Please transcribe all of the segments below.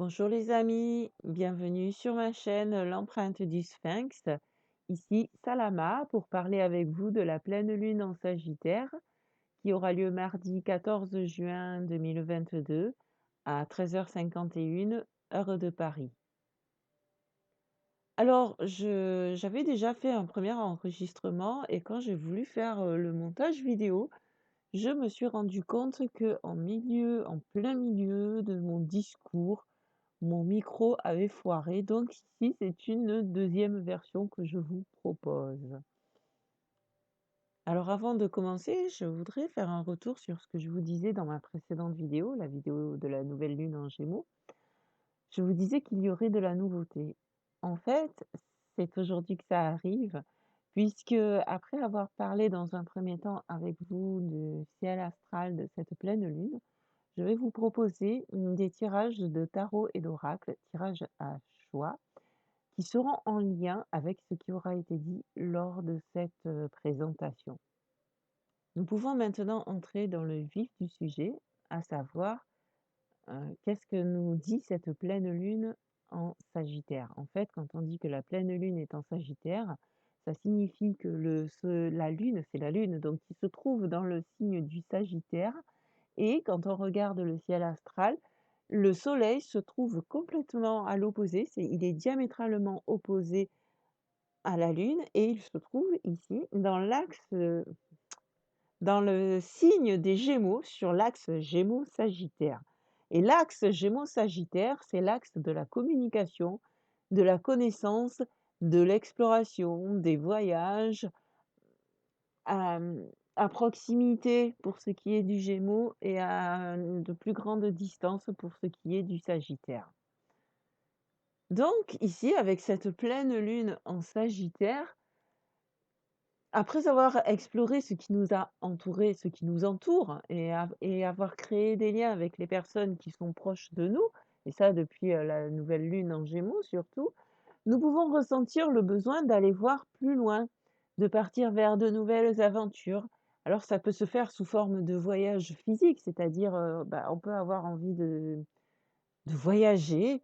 Bonjour les amis, bienvenue sur ma chaîne L'empreinte du Sphinx. Ici Salama pour parler avec vous de la pleine lune en Sagittaire qui aura lieu mardi 14 juin 2022 à 13h51 heure de Paris. Alors, j'avais déjà fait un premier enregistrement et quand j'ai voulu faire le montage vidéo, je me suis rendu compte que en plein milieu de mon discours, mon micro avait foiré, donc ici, c'est une deuxième version que je vous propose. Alors avant de commencer, je voudrais faire un retour sur ce que je vous disais dans ma précédente vidéo, la vidéo de la nouvelle lune en Gémeaux. Je vous disais qu'il y aurait de la nouveauté. En fait, c'est aujourd'hui que ça arrive, puisque après avoir parlé dans un premier temps avec vous du ciel astral de cette pleine lune, je vais vous proposer des tirages de tarot et d'oracle, tirages à choix, qui seront en lien avec ce qui aura été dit lors de cette présentation. Nous pouvons maintenant entrer dans le vif du sujet, à savoir qu'est-ce que nous dit cette pleine lune en Sagittaire. En fait, quand on dit que la pleine lune est en Sagittaire, ça signifie que la lune, c'est la lune, donc qui se trouve dans le signe du Sagittaire. Et quand on regarde le ciel astral, le soleil se trouve complètement à l'opposé, il est diamétralement opposé à la lune et il se trouve ici dans le signe des Gémeaux, sur l'axe Gémeaux-Sagittaire. Et l'axe Gémeaux-Sagittaire, c'est l'axe de la communication, de la connaissance, de l'exploration, des voyages, à, à proximité pour ce qui est du Gémeaux et à de plus grande distance pour ce qui est du Sagittaire. Donc ici, avec cette pleine lune en Sagittaire, après avoir exploré ce qui nous a entourés, ce qui nous entoure et avoir créé des liens avec les personnes qui sont proches de nous, et ça depuis, la nouvelle lune en Gémeaux surtout, nous pouvons ressentir le besoin d'aller voir plus loin, de partir vers de nouvelles aventures. Alors ça peut se faire sous forme de voyage physique, c'est-à-dire, on peut avoir envie de voyager,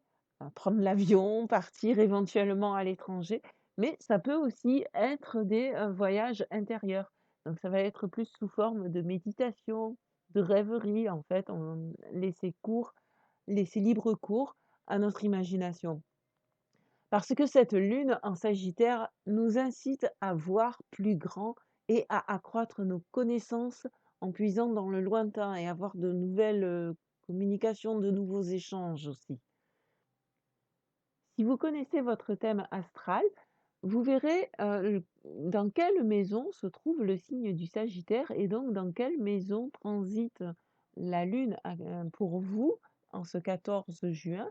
prendre l'avion, partir éventuellement à l'étranger, mais ça peut aussi être des, voyages intérieurs. Donc ça va être plus sous forme de méditation, de rêverie en fait, on laisser libre cours à notre imagination. Parce que cette lune en Sagittaire nous incite à voir plus grand et à accroître nos connaissances en puisant dans le lointain et avoir de nouvelles, communications, de nouveaux échanges aussi. Si vous connaissez votre thème astral, vous verrez, dans quelle maison se trouve le signe du Sagittaire et donc dans quelle maison transite la lune pour vous en ce 14 juin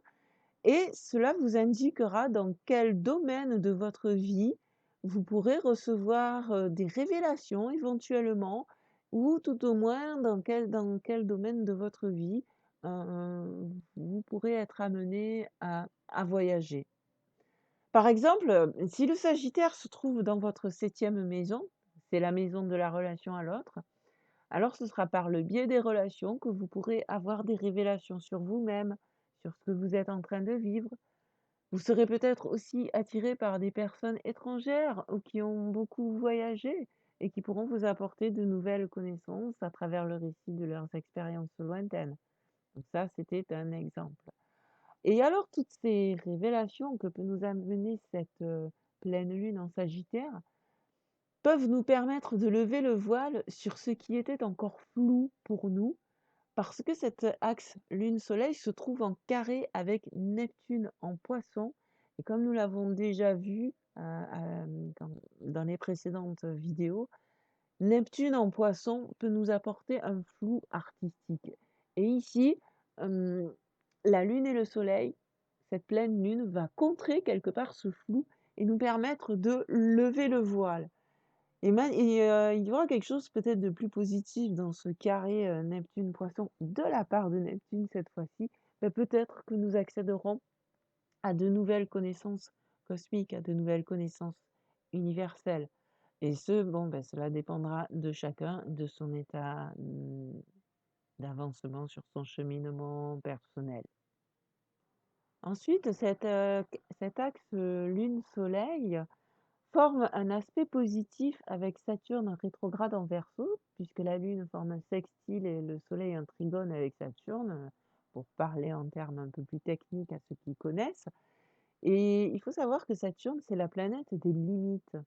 et cela vous indiquera dans quel domaine de votre vie vous pourrez recevoir, des révélations éventuellement ou tout au moins dans quel domaine de votre vie, vous pourrez être amené à voyager. Par exemple, si le Sagittaire se trouve dans votre 7e maison, c'est la maison de la relation à l'autre, alors ce sera par le biais des relations que vous pourrez avoir des révélations sur vous-même, sur ce que vous êtes en train de vivre. Vous serez peut-être aussi attiré par des personnes étrangères ou qui ont beaucoup voyagé et qui pourront vous apporter de nouvelles connaissances à travers le récit de leurs expériences lointaines. Donc ça, c'était un exemple. Et alors toutes ces révélations que peut nous amener cette, pleine lune en Sagittaire, peuvent nous permettre de lever le voile sur ce qui était encore flou pour nous, parce que cet axe lune-soleil se trouve en carré avec Neptune en Poisson et comme nous l'avons déjà vu, dans les précédentes vidéos, Neptune en Poisson peut nous apporter un flou artistique et ici, hem, la lune et le soleil, cette pleine lune va contrer quelque part ce flou et nous permettre de lever le voile. Il y aura quelque chose peut-être de plus positif dans ce carré, Neptune-Poisson de la part de Neptune cette fois-ci. Peut-être que nous accéderons à de nouvelles connaissances cosmiques, à de nouvelles connaissances universelles et cela dépendra de chacun, de son état, d'avancement sur son cheminement personnel. Ensuite, cet axe, lune-soleil forme un aspect positif avec Saturne rétrograde en Verseau, puisque la Lune forme un sextile et le Soleil un trigone avec Saturne, pour parler en termes un peu plus techniques à ceux qui connaissent. Et il faut savoir que Saturne, c'est la planète des limites.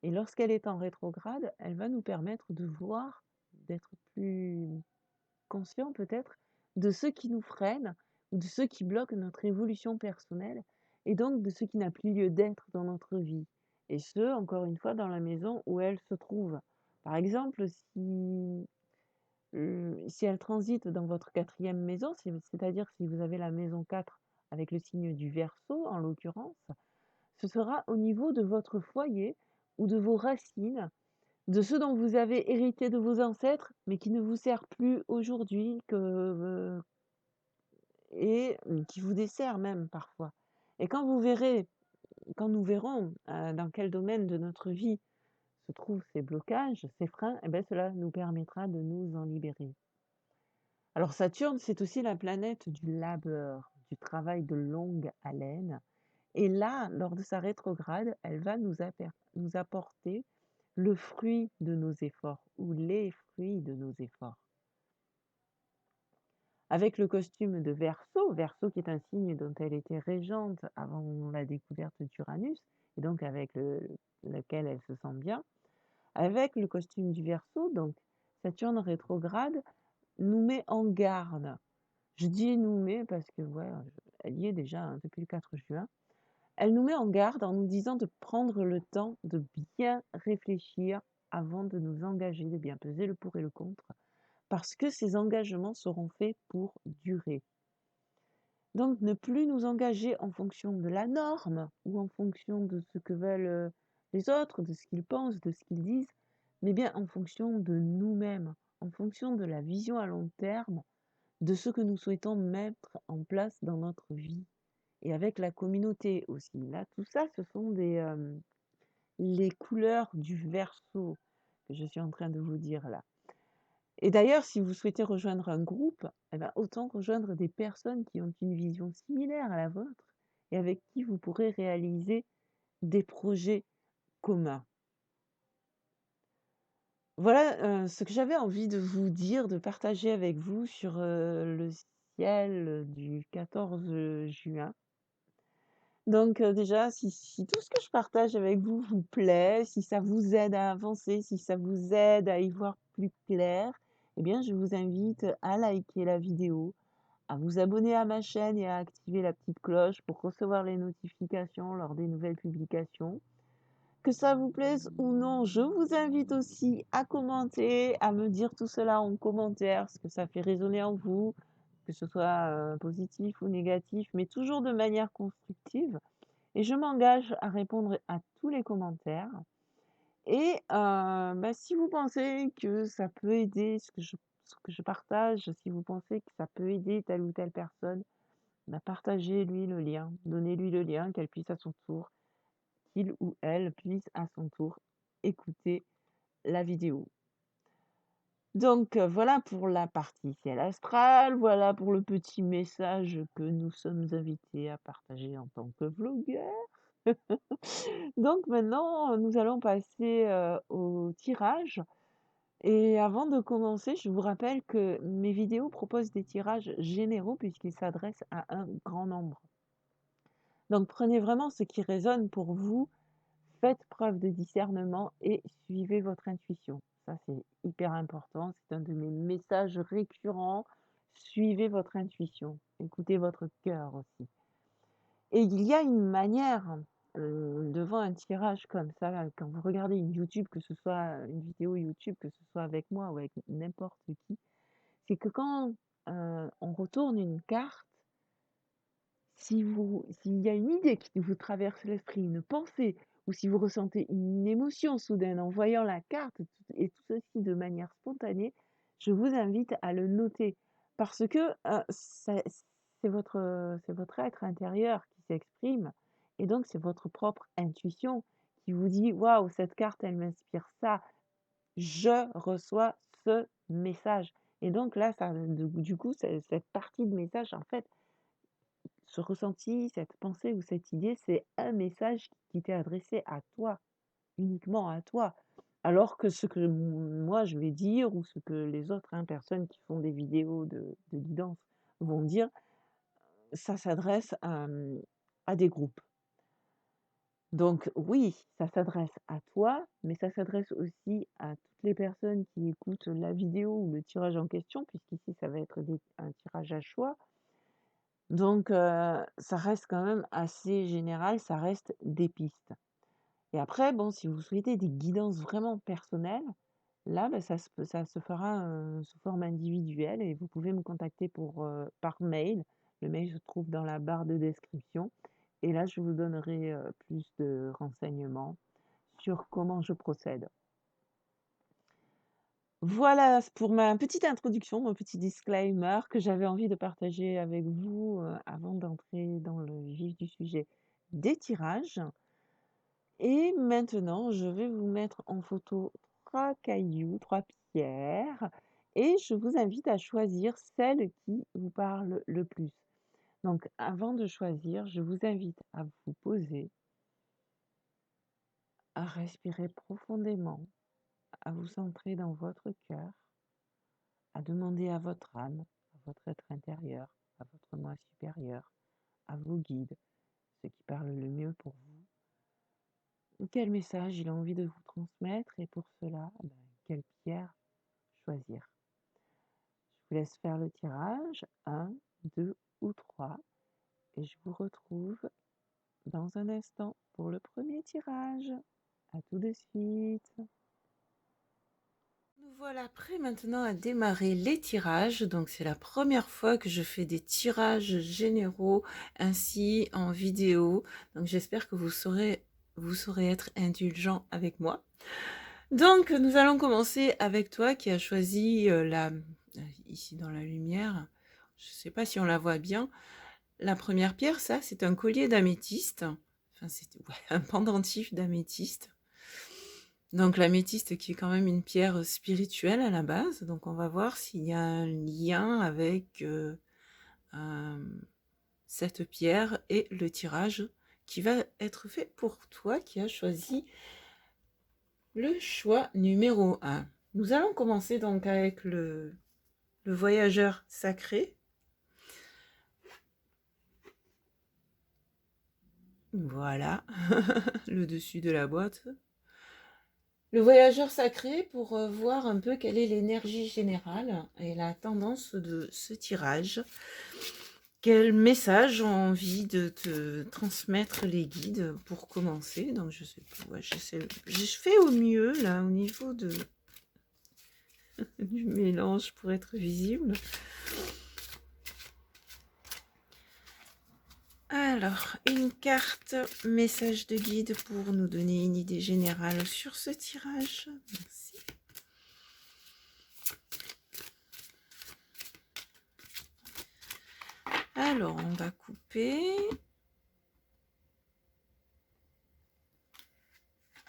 Et lorsqu'elle est en rétrograde, elle va nous permettre de voir, d'être plus conscient peut-être de ce qui nous freine ou de ce qui bloque notre évolution personnelle et donc de ce qui n'a plus lieu d'être dans notre vie. Et ce, encore une fois, dans la maison où elle se trouve. Par exemple, si elle transite dans votre quatrième maison, c'est-à-dire si vous avez la maison 4 avec le signe du Verseau en l'occurrence, ce sera au niveau de votre foyer ou de vos racines, de ce dont vous avez hérité de vos ancêtres, mais qui ne vous sert plus aujourd'hui et qui vous dessert même parfois. Et quand nous verrons dans quel domaine de notre vie se trouvent ces blocages, ces freins, eh ben, cela nous permettra de nous en libérer. Alors Saturne, c'est aussi la planète du labeur, du travail de longue haleine. Et là, lors de sa rétrograde, elle va nous apporter le fruit de nos efforts ou les fruits de nos efforts. Avec le costume de Verseau, Verseau qui est un signe dont elle était régente avant la découverte d'Uranus, et donc lequel elle se sent bien, avec le costume du Verseau, donc Saturne rétrograde, nous met en garde. Je dis nous met parce que ouais, elle y est déjà depuis le 4 juin. Elle nous met en garde en nous disant de prendre le temps de bien réfléchir avant de nous engager, de bien peser le pour et le contre, parce que ces engagements seront faits pour durer. Donc ne plus nous engager en fonction de la norme ou en fonction de ce que veulent les autres, de ce qu'ils pensent, de ce qu'ils disent, mais bien en fonction de nous-mêmes, en fonction de la vision à long terme, de ce que nous souhaitons mettre en place dans notre vie et avec la communauté aussi. Là, tout ça, ce sont les couleurs du Verseau que je suis en train de vous dire là. Et d'ailleurs, si vous souhaitez rejoindre un groupe, eh ben, autant rejoindre des personnes qui ont une vision similaire à la vôtre et avec qui vous pourrez réaliser des projets communs. Voilà ce que j'avais envie de vous dire, de partager avec vous sur le ciel du 14 juin. Donc déjà, si tout ce que je partage avec vous vous plaît, si ça vous aide à avancer, si ça vous aide à y voir plus clair, eh bien, je vous invite à liker la vidéo, à vous abonner à ma chaîne et à activer la petite cloche pour recevoir les notifications lors des nouvelles publications. Que ça vous plaise ou non, je vous invite aussi à commenter, à me dire tout cela en commentaire, ce que ça fait résonner en vous, que ce soit positif ou négatif, mais toujours de manière constructive. Et je m'engage à répondre à tous les commentaires. Et bah, si vous pensez que ça peut aider ce que je partage, si vous pensez que ça peut aider telle ou telle personne, bah, partagez-lui le lien, donnez-lui le lien, qu'elle puisse à son tour, qu'il ou elle puisse à son tour écouter la vidéo. Donc voilà pour la partie ciel astral, voilà pour le petit message que nous sommes invités à partager en tant que vlogueur. Donc maintenant, nous allons passer, au tirage et avant de commencer, je vous rappelle que mes vidéos proposent des tirages généraux puisqu'ils s'adressent à un grand nombre. Donc prenez vraiment ce qui résonne pour vous, faites preuve de discernement et suivez votre intuition. Ça, c'est hyper important, c'est un de mes messages récurrents. Suivez votre intuition, écoutez votre cœur aussi. Et il y a une manière, devant un tirage comme ça, quand vous regardez une YouTube, que ce soit une vidéo YouTube, que ce soit avec moi ou avec n'importe qui, c'est que quand, on retourne une carte, s'il y a une idée qui vous traverse l'esprit, une pensée, ou si vous ressentez une émotion soudaine en voyant la carte et tout ceci de manière spontanée, je vous invite à le noter parce que, c'est votre être intérieur qui s'exprime et donc c'est votre propre intuition qui vous dit: «Waouh, cette carte, elle m'inspire ça, je reçois ce message» et donc là, ça du coup, cette partie de message, en fait, ce ressenti, cette pensée ou cette idée, c'est un message qui t'est adressé à toi, uniquement à toi. Alors que ce que moi je vais dire ou ce que les autres, hein, personnes qui font des vidéos de guidance vont dire, ça s'adresse à des groupes. Donc oui, ça s'adresse à toi, mais ça s'adresse aussi à toutes les personnes qui écoutent la vidéo ou le tirage en question, puisqu'ici ça va être un tirage à choix. Donc ça reste quand même assez général, ça reste des pistes. Et après, bon, si vous souhaitez des guidances vraiment personnelles, là, bah, ça se fera sous forme individuelle et vous pouvez me contacter par mail. Le mail se trouve dans la barre de description. Et là, je vous donnerai plus de renseignements sur comment je procède. Voilà pour ma petite introduction, mon petit disclaimer que j'avais envie de partager avec vous avant d'entrer dans le vif du sujet des tirages. Et maintenant, je vais vous mettre en photo 3 cailloux, 3 pierres et je vous invite à choisir celle qui vous parle le plus. Donc avant de choisir, je vous invite à vous poser, à respirer profondément, à vous centrer dans votre cœur, à demander à votre âme, à votre être intérieur, à votre moi supérieur, à vos guides, ceux qui parlent le mieux pour vous, quel message il a envie de vous transmettre et pour cela, quelle pierre choisir. Je vous laisse faire le tirage, 1, 2 ou 3, et je vous retrouve dans un instant pour le premier tirage. À tout de suite. Nous voilà prêts maintenant à démarrer les tirages. Donc c'est la première fois que je fais des tirages généraux ainsi en vidéo. Donc j'espère que vous saurez être indulgent avec moi. Donc nous allons commencer avec toi qui as choisi ici dans la lumière. Je ne sais pas si on la voit bien. La première pierre, ça, c'est un collier d'améthyste. Enfin, c'est un pendentif d'améthyste. Donc l'améthyste qui est quand même une pierre spirituelle à la base. Donc on va voir s'il y a un lien avec cette pierre et le tirage qui va être fait pour toi qui as choisi le choix numéro 1. Nous allons commencer donc avec le voyageur sacré. Voilà, le dessus de la boîte. Le voyageur sacré pour voir un peu quelle est l'énergie générale et la tendance de ce tirage. Quel message ont envie de te transmettre les guides pour commencer? Donc je sais pas, ouais, je fais au mieux là au niveau du mélange pour être visible. Alors, une carte message de guide pour nous donner une idée générale sur ce tirage. Merci. Alors, on va couper.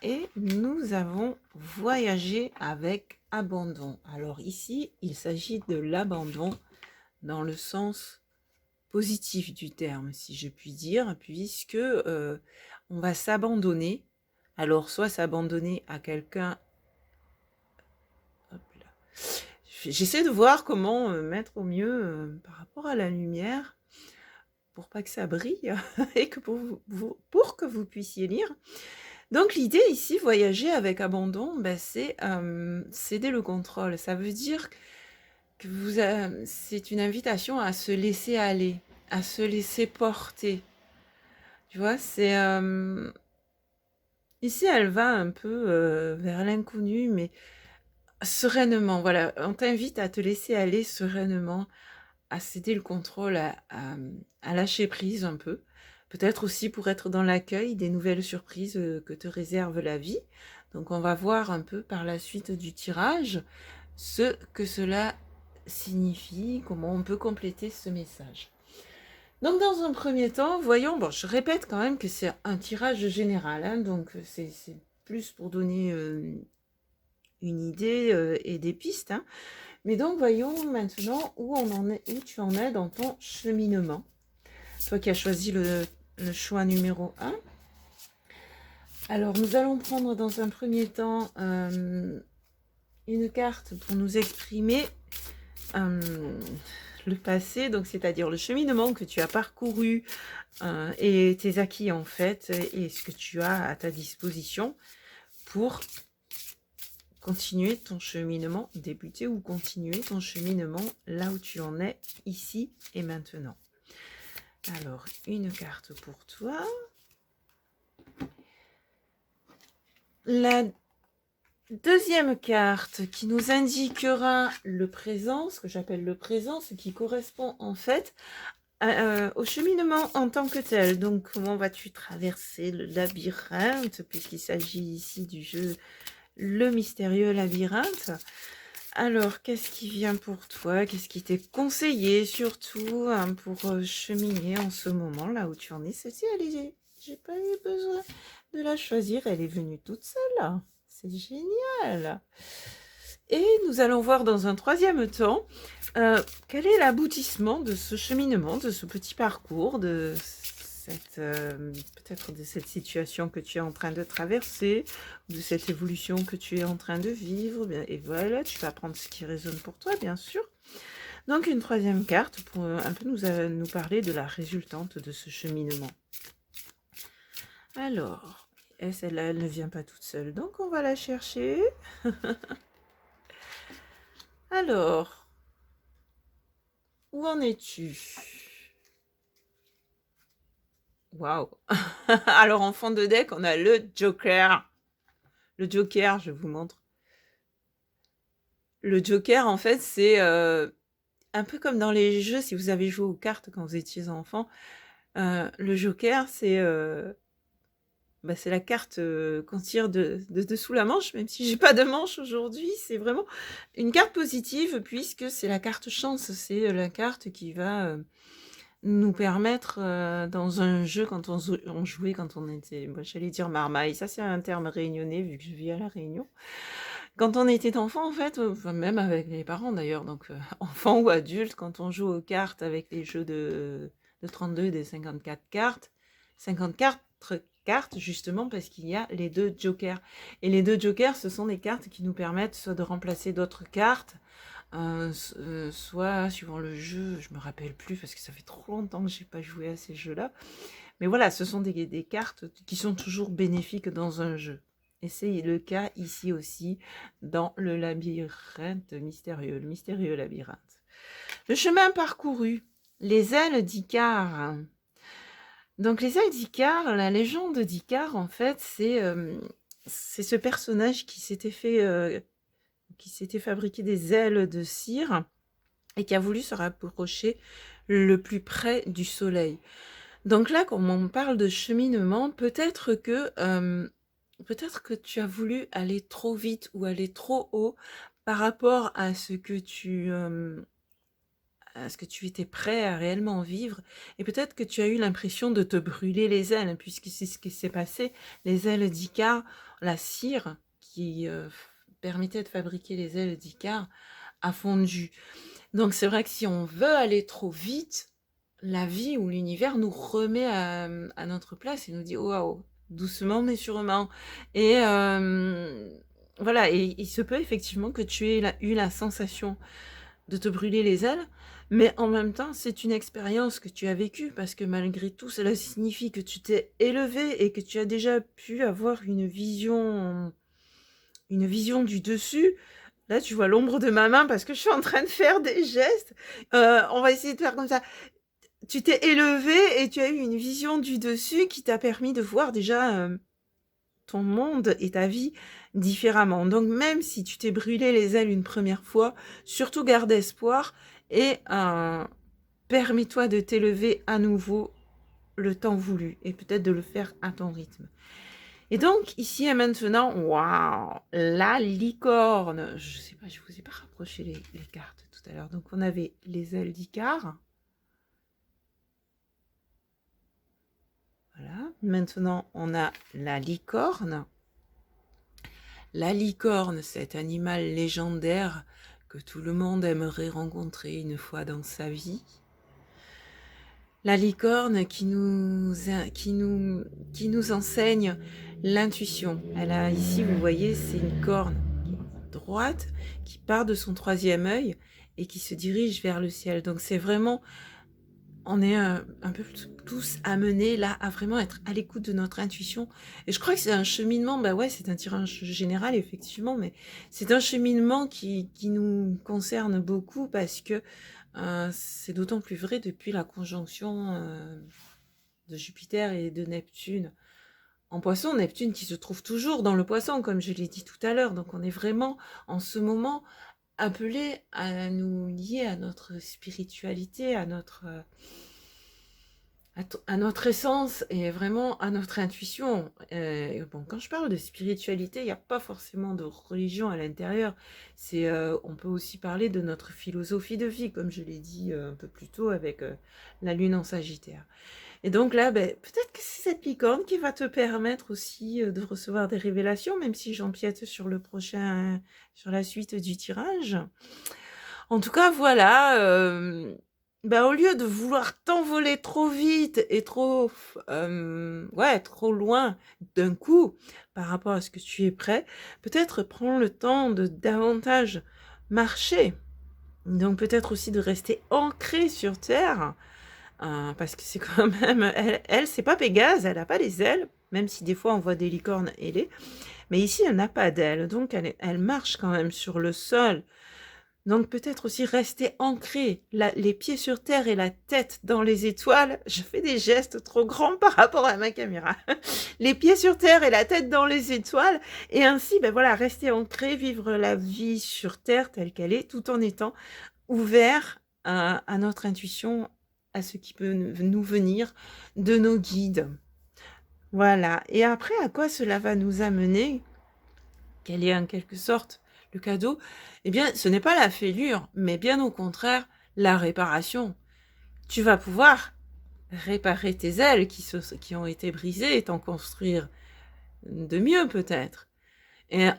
Et nous avons voyagé avec abandon. Alors ici, il s'agit de l'abandon dans le sens positif du terme, si je puis dire, puisque on va s'abandonner. Alors, soit s'abandonner à quelqu'un. J'essaie de voir comment mettre au mieux par rapport à la lumière pour pas que ça brille et que pour que vous puissiez lire. Donc l'idée ici, voyager avec abandon, c'est céder le contrôle. Ça veut dire que c'est une invitation à se laisser aller, à se laisser porter. Tu vois, c'est ici elle va un peu vers l'inconnu, mais sereinement. Voilà, on t'invite à te laisser aller sereinement, à céder le contrôle, à lâcher prise un peu. Peut-être aussi pour être dans l'accueil des nouvelles surprises que te réserve la vie. Donc on va voir un peu par la suite du tirage ce que cela signifie, comment on peut compléter ce message. Donc dans un premier temps, voyons, bon, je répète quand même que c'est un tirage général, hein, donc c'est plus pour donner une idée et des pistes. Hein. Mais donc voyons maintenant où tu en es dans ton cheminement. toi qui as choisi le choix numéro 1. Alors, nous allons prendre dans un premier temps une carte pour nous exprimer le passé, donc c'est-à-dire le cheminement que tu as parcouru et tes acquis en fait, et ce que tu as à ta disposition pour continuer ton cheminement, débuter ou continuer ton cheminement là où tu en es ici et maintenant. Alors, une carte pour toi. La deuxième carte qui nous indiquera le présent, ce que j'appelle le présent, ce qui correspond en fait au cheminement en tant que tel. Donc, comment vas-tu traverser le labyrinthe, puisqu'il s'agit ici du jeu Le Mystérieux Labyrinthe. Alors, qu'est-ce qui vient pour toi? Qu'est-ce qui t'est conseillé surtout pour cheminer en ce moment, là où tu en es? Celle-ci, j'ai pas eu besoin de la choisir, elle est venue toute seule. C'est génial. Et nous allons voir dans un troisième temps quel est l'aboutissement de ce cheminement, de ce petit parcours, de peut-être de cette situation que tu es en train de traverser, de cette évolution que tu es en train de vivre. Et voilà, tu vas prendre ce qui résonne pour toi, bien sûr. Donc, une troisième carte pour un peu nous parler de la résultante de ce cheminement. Alors, celle-là, elle ne vient pas toute seule, donc on va la chercher. Alors, où en es-tu? Waouh. Alors, en fond de deck, on a le Joker. Le Joker, je vous montre. Le Joker, en fait, c'est un peu comme dans les jeux, si vous avez joué aux cartes quand vous étiez enfant. Le Joker, c'est la carte qu'on tire de dessous la manche, même si j'ai pas de manche aujourd'hui. C'est vraiment une carte positive, puisque c'est la carte chance. C'est la carte qui va nous permettre, dans un jeu, quand on jouait, quand on était, moi j'allais dire marmaille, ça c'est un terme réunionnais, vu que je vis à La Réunion. Quand on était enfant, en fait, enfin, même avec les parents d'ailleurs, donc enfant ou adulte, quand on joue aux cartes avec les jeux de 32, des 54 cartes, 54 cartes justement parce qu'il y a les deux jokers. Et les deux jokers, ce sont des cartes qui nous permettent soit de remplacer d'autres cartes, soit, suivant le jeu, je me rappelle plus parce que ça fait trop longtemps que j'ai pas joué à ces jeux-là. Mais voilà, ce sont des cartes qui sont toujours bénéfiques dans un jeu. Et c'est le cas ici aussi dans le labyrinthe mystérieux, le mystérieux labyrinthe. Le chemin parcouru, les ailes d'Icare. Donc les ailes d'Icare, la légende d'Icare, en fait, c'est ce personnage qui s'était fabriqué des ailes de cire et qui a voulu se rapprocher le plus près du soleil. Donc là, quand on parle de cheminement, peut-être que tu as voulu aller trop vite ou aller trop haut par rapport à ce que tu étais prêt à réellement vivre, et peut-être que tu as eu l'impression de te brûler les ailes, puisque c'est ce qui s'est passé. Les ailes d'Icare, la cire qui permettait de fabriquer les ailes d'Icare a fondu. Donc c'est vrai que si on veut aller trop vite, la vie ou l'univers nous remet à notre place et nous dit oh, waouh, doucement mais sûrement. Et voilà, et il se peut effectivement que tu aies eu la sensation de te brûler les ailes, mais en même temps, c'est une expérience que tu as vécue, parce que malgré tout, cela signifie que tu t'es élevé et que tu as déjà pu avoir une vision du dessus. Là, tu vois l'ombre de ma main parce que je suis en train de faire des gestes. On va essayer de faire comme ça. Tu t'es élevé et tu as eu une vision du dessus qui t'a permis de voir déjà ton monde et ta vie différemment. Donc même si tu t'es brûlé les ailes une première fois, surtout garde espoir et permets-toi de t'élever à nouveau le temps voulu et peut-être de le faire à ton rythme. Et donc ici et maintenant, waouh, la licorne. Je sais pas, je vous ai pas rapproché les cartes tout à l'heure. Donc on avait les ailes d'Icare. Voilà. Maintenant, on a la licorne. La licorne, cet animal légendaire que tout le monde aimerait rencontrer une fois dans sa vie. la licorne qui nous enseigne l'intuition. Elle a ici, vous voyez, c'est une corne qui est droite, qui part de son troisième œil et qui se dirige vers le ciel. Donc c'est vraiment, on est un peu tous amenés là à vraiment être à l'écoute de notre intuition. Et je crois que c'est un cheminement, bah ouais, c'est un tirage général effectivement, mais c'est un cheminement qui nous concerne beaucoup parce que c'est d'autant plus vrai depuis la conjonction de Jupiter et de Neptune. En Poisson, Neptune qui se trouve toujours dans le Poisson, comme je l'ai dit tout à l'heure. Donc on est vraiment en ce moment appelé à nous lier à notre spiritualité, à notre essence et vraiment à notre intuition. Bon, quand je parle de spiritualité, il n'y a pas forcément de religion à l'intérieur. On peut aussi parler de notre philosophie de vie, comme je l'ai dit un peu plus tôt avec la Lune en Sagittaire. Et donc là, ben, peut-être que c'est cette licorne qui va te permettre aussi de recevoir des révélations, même si j'empiète sur sur la suite du tirage. En tout cas, voilà, ben, au lieu de vouloir t'envoler trop vite et trop loin d'un coup par rapport à ce que tu es prêt, peut-être prends le temps de davantage marcher. Donc peut-être aussi de rester ancré sur terre, parce que c'est quand même, elle c'est pas Pégase, elle a pas les ailes, même si des fois on voit des licornes ailées, mais ici elle n'a pas d'ailes, donc elle marche quand même sur le sol. Donc peut-être aussi rester ancré, les pieds sur terre et la tête dans les étoiles. Je fais des gestes trop grands par rapport à ma caméra. Les pieds sur terre et la tête dans les étoiles. Et ainsi, ben voilà, rester ancré, vivre la vie sur terre telle qu'elle est, tout en étant ouvert à notre intuition, à ce qui peut nous venir de nos guides. Voilà. Et après, à quoi cela va nous amener? Quel est en quelque sorte le cadeau? Eh bien, ce n'est pas la fêlure, mais bien au contraire, la réparation. Tu vas pouvoir réparer tes ailes qui ont été brisées et t'en construire de mieux peut-être. Et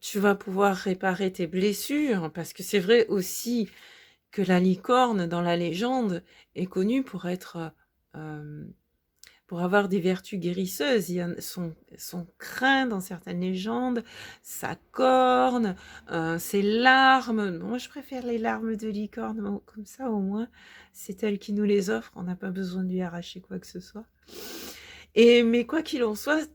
tu vas pouvoir réparer tes blessures, parce que c'est vrai aussi que la licorne dans la légende est connue pour avoir des vertus guérisseuses. Il y a son crin dans certaines légendes, sa corne, ses larmes. Moi, je préfère les larmes de licorne, comme ça au moins, c'est elle qui nous les offre, on n'a pas besoin de lui arracher quoi que ce soit. Mais quoi qu'il en soit,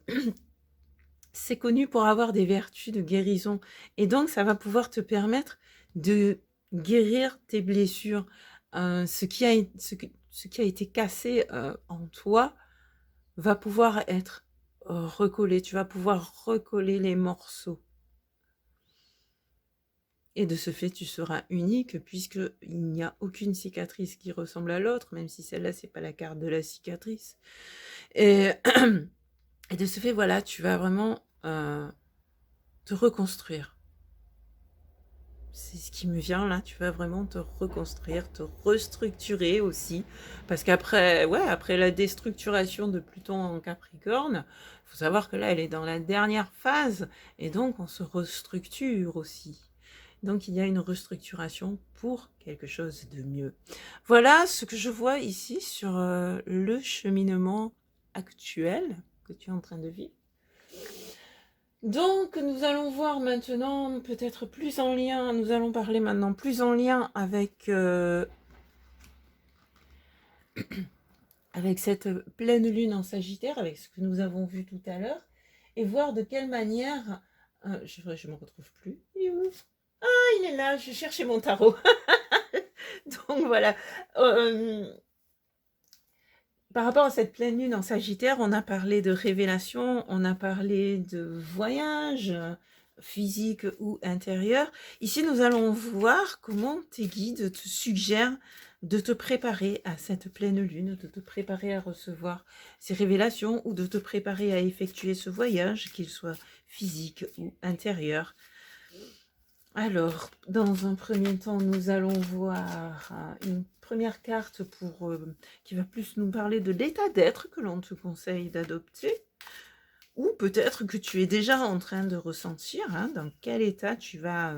c'est connu pour avoir des vertus de guérison. Et donc, ça va pouvoir te permettre de guérir tes blessures. Ce qui a été cassé en toi va pouvoir être recollé. Tu vas pouvoir recoller les morceaux. Et de ce fait, tu seras unique puisqu'il n'y a aucune cicatrice qui ressemble à l'autre, même si celle-là, c'est pas la carte de la cicatrice. Et, et de ce fait, voilà, tu vas vraiment te reconstruire. C'est ce qui me vient là, tu vas vraiment te reconstruire, te restructurer aussi. Parce qu'après après la déstructuration de Pluton en Capricorne, il faut savoir que là, elle est dans la dernière phase, et donc on se restructure aussi. Donc il y a une restructuration pour quelque chose de mieux. Voilà ce que je vois ici sur le cheminement actuel que tu es en train de vivre. Donc, nous allons voir maintenant, peut-être plus en lien, nous allons parler maintenant plus en lien avec, avec cette pleine lune en Sagittaire, avec ce que nous avons vu tout à l'heure, et voir de quelle manière... je ne me retrouve plus. Il est où? Ah, il est là, je cherchais mon tarot. Donc voilà. Par rapport à cette pleine lune en Sagittaire, on a parlé de révélation, on a parlé de voyage physique ou intérieur. Ici, nous allons voir comment tes guides te suggèrent de te préparer à cette pleine lune, de te préparer à recevoir ces révélations ou de te préparer à effectuer ce voyage, qu'il soit physique ou intérieur. Alors, dans un premier temps, nous allons voir une première carte qui va plus nous parler de l'état d'être que l'on te conseille d'adopter, ou peut-être que tu es déjà en train de ressentir dans quel état tu vas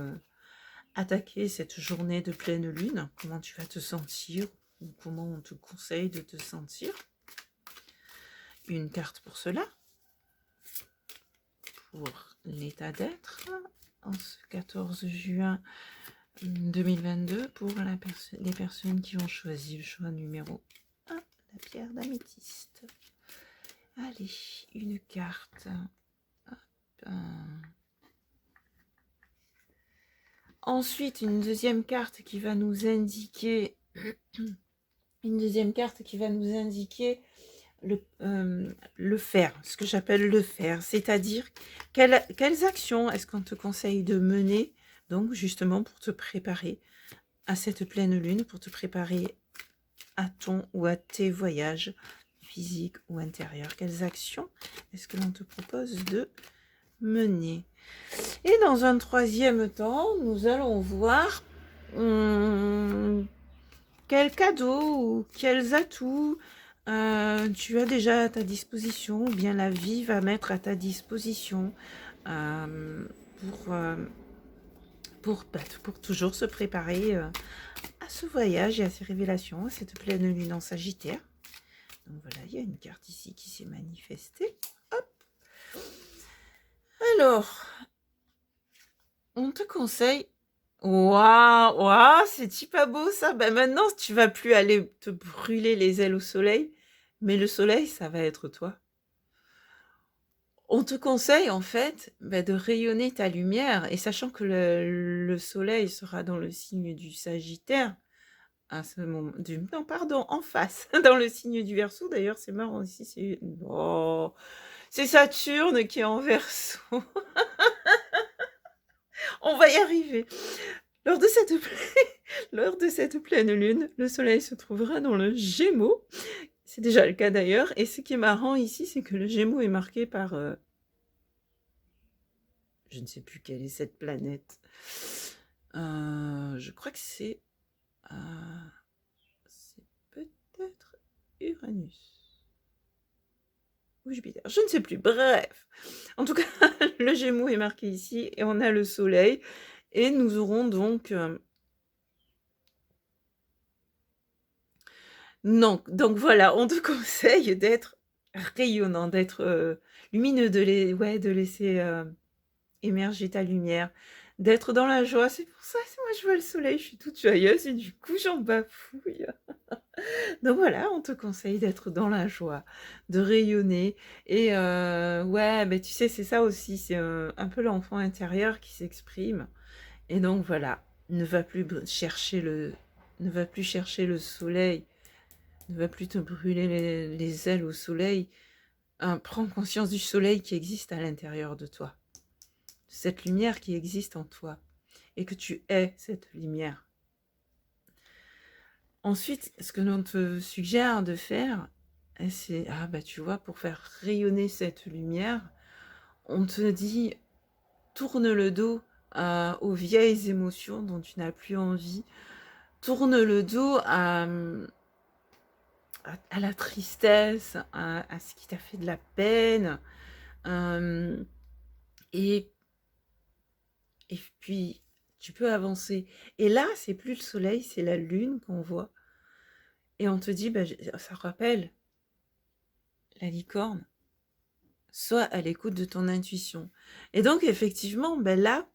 attaquer cette journée de pleine lune, comment tu vas te sentir, ou comment on te conseille de te sentir. Une carte pour cela, pour l'état d'être, en ce 14 juin 2022, pour les personnes qui ont choisi le choix numéro 1, la pierre d'améthyste. Allez, une carte. Hop. Ensuite, une deuxième carte qui va nous indiquer le faire, ce que j'appelle le faire, c'est-à-dire quelles actions est-ce qu'on te conseille de mener, donc justement pour te préparer à cette pleine lune, pour te préparer à ton ou à tes voyages physiques ou intérieurs. Quelles actions est-ce que l'on te propose de mener? Et dans un troisième temps, nous allons voir quels cadeaux ou quels atouts tu as déjà à ta disposition, ou bien la vie va mettre à ta disposition pour toujours se préparer à ce voyage et à ces révélations, à cette pleine lune en Sagittaire. Donc voilà, il y a une carte ici qui s'est manifestée. Hop. Alors, on te conseille... Waouh, waouh, c'est pas beau ça. Ben maintenant, tu vas plus aller te brûler les ailes au soleil, mais le soleil, ça va être toi. On te conseille en fait de rayonner ta lumière, et sachant que le soleil sera dans le signe du Sagittaire, à ce moment, non pardon, en face, dans le signe du Verseau. D'ailleurs, c'est marrant ici, c'est Saturne qui est en Verseau. On va y arriver. Lors de cette pleine lune, le soleil se trouvera dans le Gémeaux. C'est déjà le cas d'ailleurs. Et ce qui est marrant ici, c'est que le Gémeaux est marqué par... je ne sais plus quelle est cette planète. Je crois que c'est peut-être Uranus. Ou Jupiter. Je ne sais plus. Bref. En tout cas, le Gémeaux est marqué ici et on a le soleil. Et nous aurons donc... Non, donc voilà, on te conseille d'être rayonnant, d'être lumineux, de laisser émerger ta lumière, d'être dans la joie. C'est pour ça que moi je vois le soleil, je suis toute joyeuse et du coup j'en bafouille. Donc voilà, on te conseille d'être dans la joie, de rayonner. Et ouais, mais tu sais, c'est ça aussi, c'est un peu l'enfant intérieur qui s'exprime. Et donc voilà, ne va plus chercher le soleil. Ne va plus te brûler les ailes au soleil. Prends conscience du soleil qui existe à l'intérieur de toi. Cette lumière qui existe en toi. Et que tu es cette lumière. Ensuite, ce que l'on te suggère de faire, c'est, tu vois, pour faire rayonner cette lumière, on te dit, tourne le dos aux vieilles émotions dont tu n'as plus envie. Tourne le dos à la tristesse, à ce qui t'a fait de la peine. Et puis, tu peux avancer. Et là, c'est plus le soleil, c'est la lune qu'on voit. Et on te dit, ça rappelle la licorne. Sois à l'écoute de ton intuition. Et donc, effectivement, là,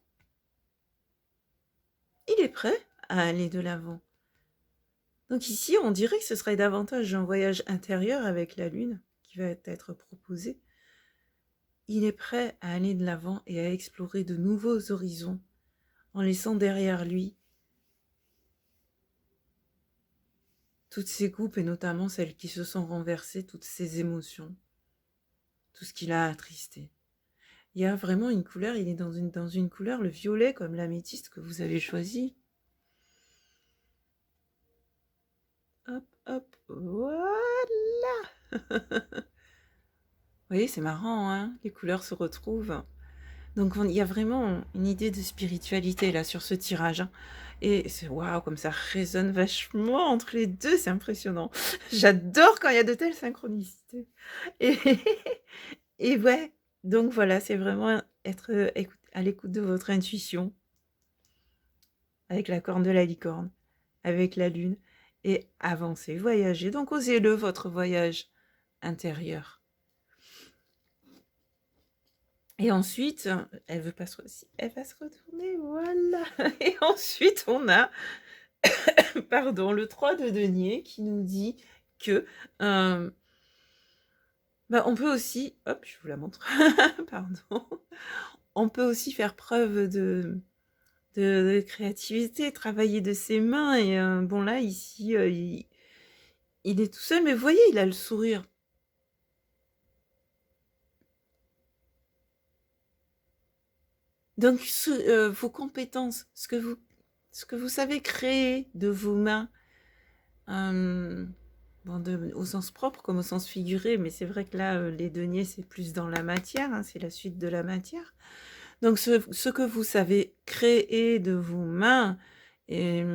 il est prêt à aller de l'avant. Donc ici, on dirait que ce serait davantage un voyage intérieur avec la lune qui va être proposé. Il est prêt à aller de l'avant et à explorer de nouveaux horizons en laissant derrière lui toutes ces coupes et notamment celles qui se sont renversées, toutes ces émotions, tout ce qui l'a attristé. Il y a vraiment une couleur, il est dans une couleur, le violet comme l'améthyste que vous avez choisi. Hop, hop, voilà. Vous voyez, c'est marrant, hein, les couleurs se retrouvent. Donc il y a vraiment une idée de spiritualité là sur ce tirage. Hein. Et c'est waouh, comme ça résonne vachement entre les deux, c'est impressionnant. J'adore quand il y a de telles synchronicités. Et, et ouais, donc voilà, c'est vraiment être à l'écoute de votre intuition, avec la corne de la licorne, avec la lune, et avancez, voyagez. Donc osez-le, votre voyage intérieur. Et ensuite, elle va se retourner, voilà. Et ensuite, on a, pardon, le 3 de denier qui nous dit que, bah, on peut aussi, hop, je vous la montre, pardon. On peut aussi faire preuve de créativité, travailler de ses mains et bon là, ici, il est tout seul, mais vous voyez, il a le sourire. Donc vos compétences, ce que vous savez créer de vos mains, bon au sens propre comme au sens figuré, mais c'est vrai que là, les deniers, c'est plus dans la matière, hein, c'est la suite de la matière. Donc ce que vous savez créer de vos mains et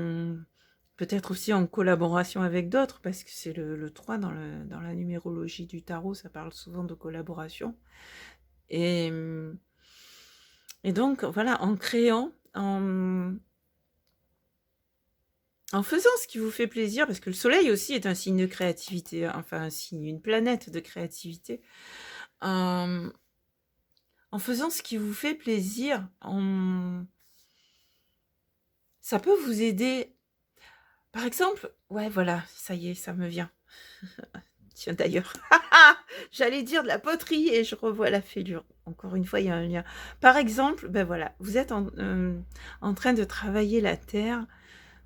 peut-être aussi en collaboration avec d'autres, parce que c'est le 3 dans la numérologie du tarot, ça parle souvent de collaboration. Et, et donc, voilà, en créant, en faisant ce qui vous fait plaisir, parce que le soleil aussi est un signe de créativité, enfin un signe, une planète de créativité. En faisant ce qui vous fait plaisir, ça peut vous aider. Par exemple, ouais, voilà, ça y est, ça me vient. Tiens, d'ailleurs, j'allais dire de la poterie et je revois la fêlure. Encore une fois, il y a un lien. Par exemple, ben voilà, vous êtes en train de travailler la terre,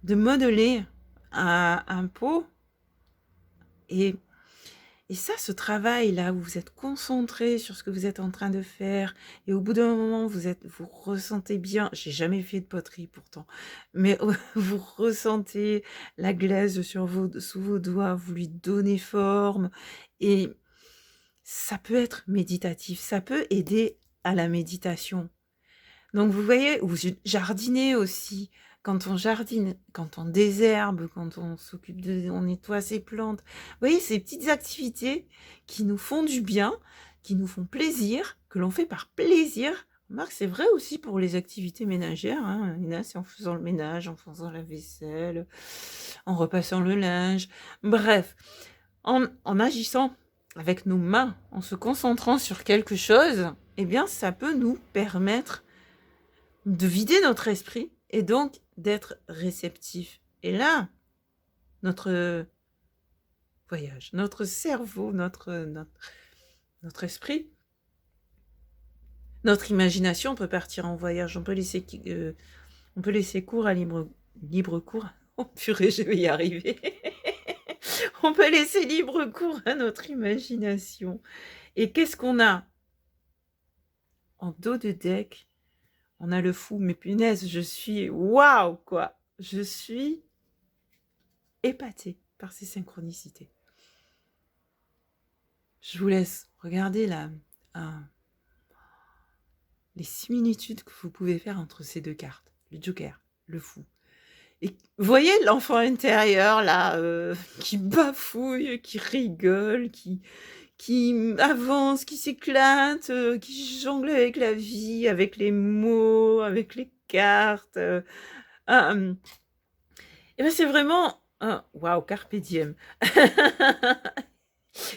de modeler un pot et ça, ce travail-là, où vous êtes concentré sur ce que vous êtes en train de faire, et au bout d'un moment, vous ressentez bien, j'ai jamais fait de poterie pourtant, mais vous ressentez la glaise sous vos doigts, vous lui donnez forme, et ça peut être méditatif, ça peut aider à la méditation. Donc vous voyez, ou jardiner aussi. Quand on jardine, quand on désherbe, quand on on nettoie ses plantes. Vous voyez, ces petites activités qui nous font du bien, qui nous font plaisir, que l'on fait par plaisir. Remarque, c'est vrai aussi pour les activités ménagères, hein. Il y en a, c'est en faisant le ménage, en faisant la vaisselle, en repassant le linge. Bref, en agissant avec nos mains, en se concentrant sur quelque chose, eh bien, ça peut nous permettre de vider notre esprit et donc d'être réceptif. Et là, notre voyage, notre cerveau, notre esprit, notre imagination peut partir en voyage. On peut laisser cours à libre cours. Oh purée, je vais y arriver. On peut laisser libre cours à notre imagination. Et qu'est-ce qu'on a en dos de deck? On a le fou, mais punaise, je suis waouh quoi. Je suis épatée par ces synchronicités. Je vous laisse regarder les similitudes que vous pouvez faire entre ces deux cartes, le Joker, le fou. Et vous voyez l'enfant intérieur là, qui bafouille, qui rigole, qui avance, qui s'éclate, qui jongle avec la vie, avec les mots, avec les cartes. Et ben c'est vraiment un waouh, carpe diem.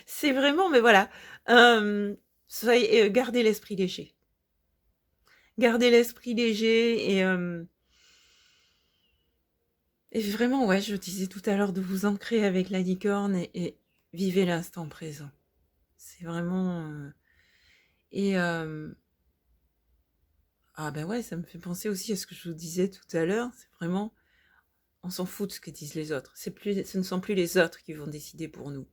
C'est vraiment, mais voilà, gardez l'esprit léger. Gardez l'esprit léger et vraiment, ouais, je disais tout à l'heure de vous ancrer avec la licorne et vivez l'instant présent. C'est vraiment, et ah ben ouais, ça me fait penser aussi à ce que je vous disais tout à l'heure, c'est vraiment, on s'en fout de ce que disent les autres. Ce ne sont plus les autres qui vont décider pour nous.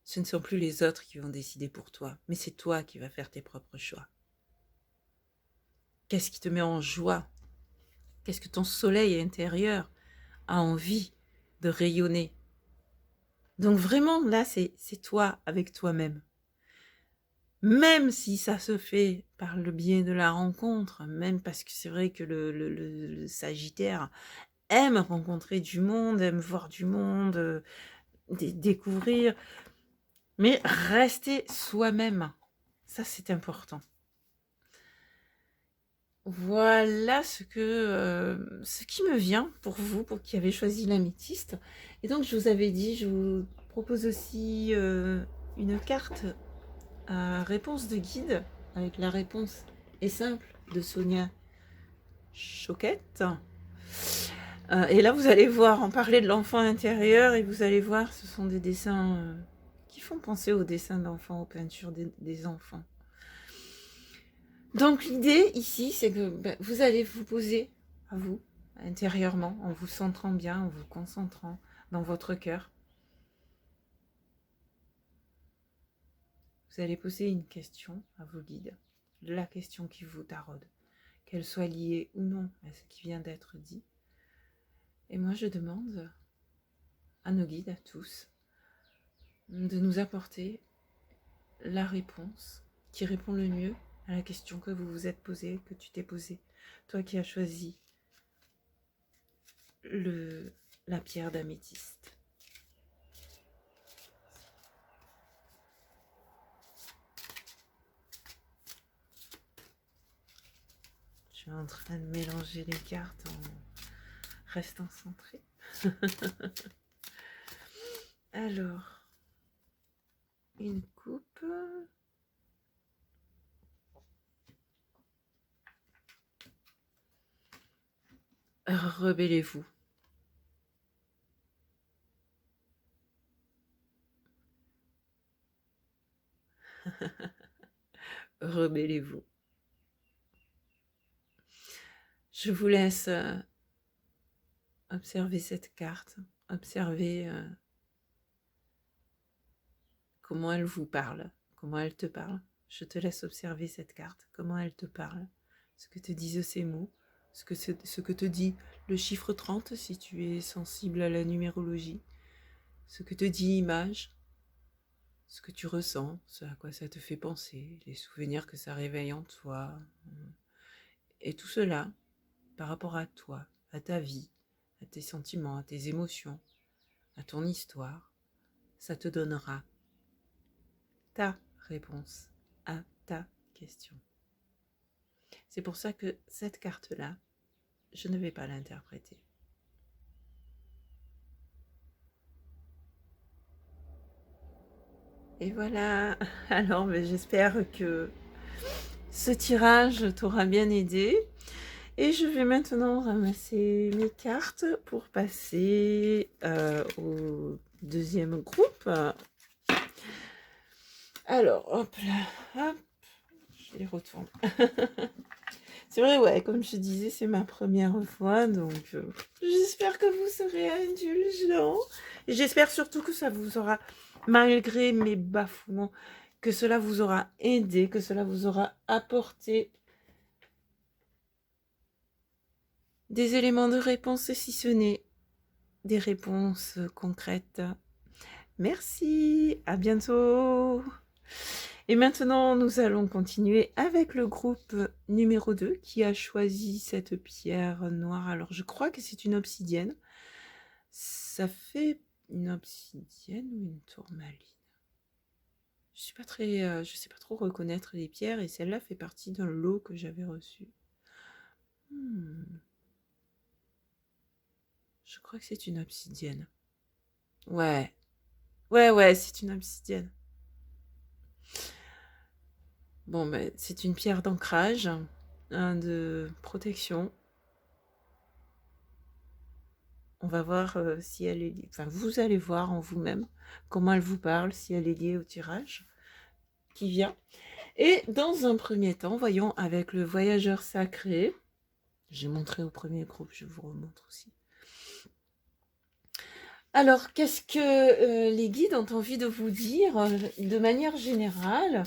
Ce ne sont plus les autres qui vont décider pour toi, mais c'est toi qui vas faire tes propres choix. Qu'est-ce qui te met en joie? Qu'est-ce que ton soleil intérieur a envie de rayonner? Donc vraiment, là, c'est toi avec toi-même. Même si ça se fait par le biais de la rencontre, même parce que c'est vrai que le Sagittaire aime rencontrer du monde, aime voir du monde, découvrir, mais rester soi-même, ça c'est important. Voilà ce qui me vient pour vous, pour qui avez choisi l'améthyste. Et donc je vous avais dit, je vous propose aussi, une carte à réponse de guide, avec la réponse est simple de Sonia Choquette. Et là vous allez voir, en parler de l'enfant intérieur, et vous allez voir, ce sont des dessins qui font penser aux dessins d'enfants, aux peintures des enfants. Donc l'idée ici, c'est que vous allez vous poser à vous, intérieurement, en vous centrant bien, en vous concentrant dans votre cœur. Vous allez poser une question à vos guides, la question qui vous taraude, qu'elle soit liée ou non à ce qui vient d'être dit. Et moi je demande à nos guides, à tous, de nous apporter la réponse qui répond le mieux à la question que vous vous êtes posée, que tu t'es posée, toi qui as choisi la pierre d'améthyste. Je suis en train de mélanger les cartes en restant centrée. Alors, une coupe. Rebellez-vous. Rebellez-vous. Je vous laisse observer cette carte, observer comment elle vous parle, comment elle te parle. Je te laisse observer cette carte, comment elle te parle, ce que te disent ces mots, ce que te dit le chiffre 30 si tu es sensible à la numérologie, ce que te dit image, ce que tu ressens, ce à quoi ça te fait penser, les souvenirs que ça réveille en toi, et tout cela par rapport à toi, à ta vie, à tes sentiments, à tes émotions, à ton histoire, ça te donnera ta réponse à ta question. C'est pour ça que cette carte-là, je ne vais pas l'interpréter. Et voilà, alors j'espère que ce tirage t'aura bien aidé. Et je vais maintenant ramasser mes cartes pour passer au deuxième groupe. Alors, hop là, hop, je les retourne. C'est vrai, ouais, comme je disais, c'est ma première fois, donc j'espère que vous serez indulgents. Et j'espère surtout que ça vous aura, malgré mes bafouements, que cela vous aura aidé, que cela vous aura apporté des éléments de réponse, si ce n'est des réponses concrètes. Merci, à bientôt. Et maintenant, nous allons continuer avec le groupe numéro 2 qui a choisi cette pierre noire. Alors, je crois que c'est une obsidienne. Ça fait une obsidienne ou une tourmaline? Je sais pas trop reconnaître les pierres et celle-là fait partie d'un lot que j'avais reçu. Je crois que c'est une obsidienne. Ouais, c'est une obsidienne. Bon, ben, c'est une pierre d'ancrage, de protection. On va voir si elle est liée. Enfin, vous allez voir en vous-même comment elle vous parle, si elle est liée au tirage qui vient. Et dans un premier temps, voyons avec le voyageur sacré. J'ai montré au premier groupe, je vous remontre aussi. Alors, qu'est-ce que les guides ont envie de vous dire de manière générale?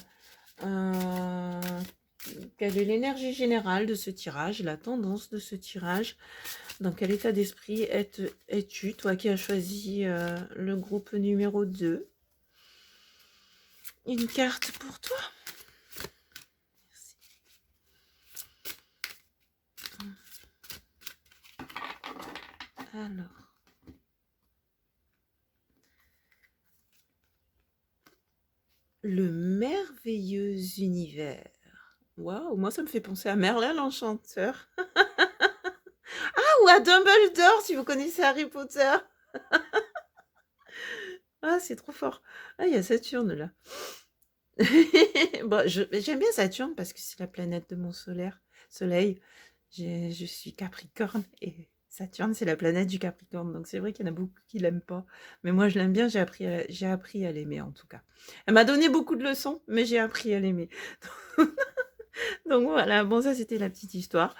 Quelle est l'énergie générale de ce tirage, la tendance de ce tirage? Dans quel état d'esprit es-tu, toi qui as choisi le groupe numéro 2? Une carte pour toi. Merci. Alors. Le merveilleux univers. Waouh, moi ça me fait penser à Merlin l'Enchanteur. Ah ou à Dumbledore si vous connaissez Harry Potter. Ah, c'est trop fort. Ah, il y a Saturne là. Bon, j'aime bien Saturne parce que c'est la planète de mon soleil. Je suis Capricorne et Saturne, c'est la planète du Capricorne. Donc c'est vrai qu'il y en a beaucoup qui l'aiment pas. Mais moi, je l'aime bien, j'ai appris à l'aimer en tout cas. Elle m'a donné beaucoup de leçons, mais j'ai appris à l'aimer. Donc voilà, bon ça c'était la petite histoire.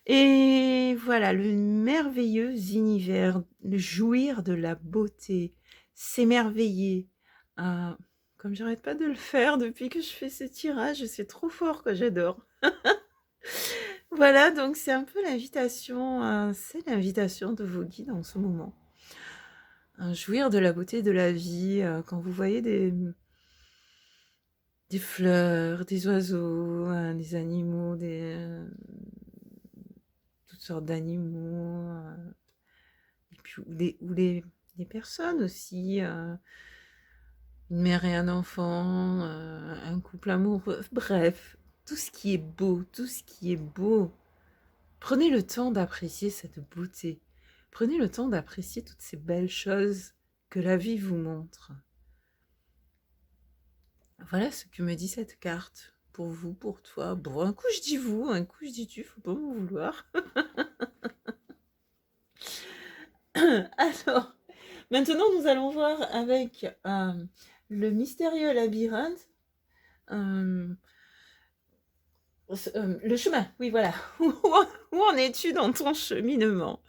Et voilà, le merveilleux univers, le jouir de la beauté, s'émerveiller. Ah, comme j'arrête pas de le faire depuis que je fais ce tirage, c'est trop fort quoi, j'adore. Voilà, donc c'est l'invitation de vos guides en ce moment. Jouir de la beauté de la vie, quand vous voyez des fleurs, des oiseaux, des animaux, toutes sortes d'animaux, et puis des personnes aussi, une mère et un enfant, un couple amoureux, bref, tout ce qui est beau, tout ce qui est beau. Prenez le temps d'apprécier cette beauté. Prenez le temps d'apprécier toutes ces belles choses que la vie vous montre. Voilà ce que me dit cette carte. Pour vous, pour toi. Bon, un coup je dis vous, un coup je dis tu, faut pas m'en vouloir. Alors, maintenant nous allons voir avec le mystérieux labyrinthe. Le chemin, oui voilà. Où en es-tu dans ton cheminement?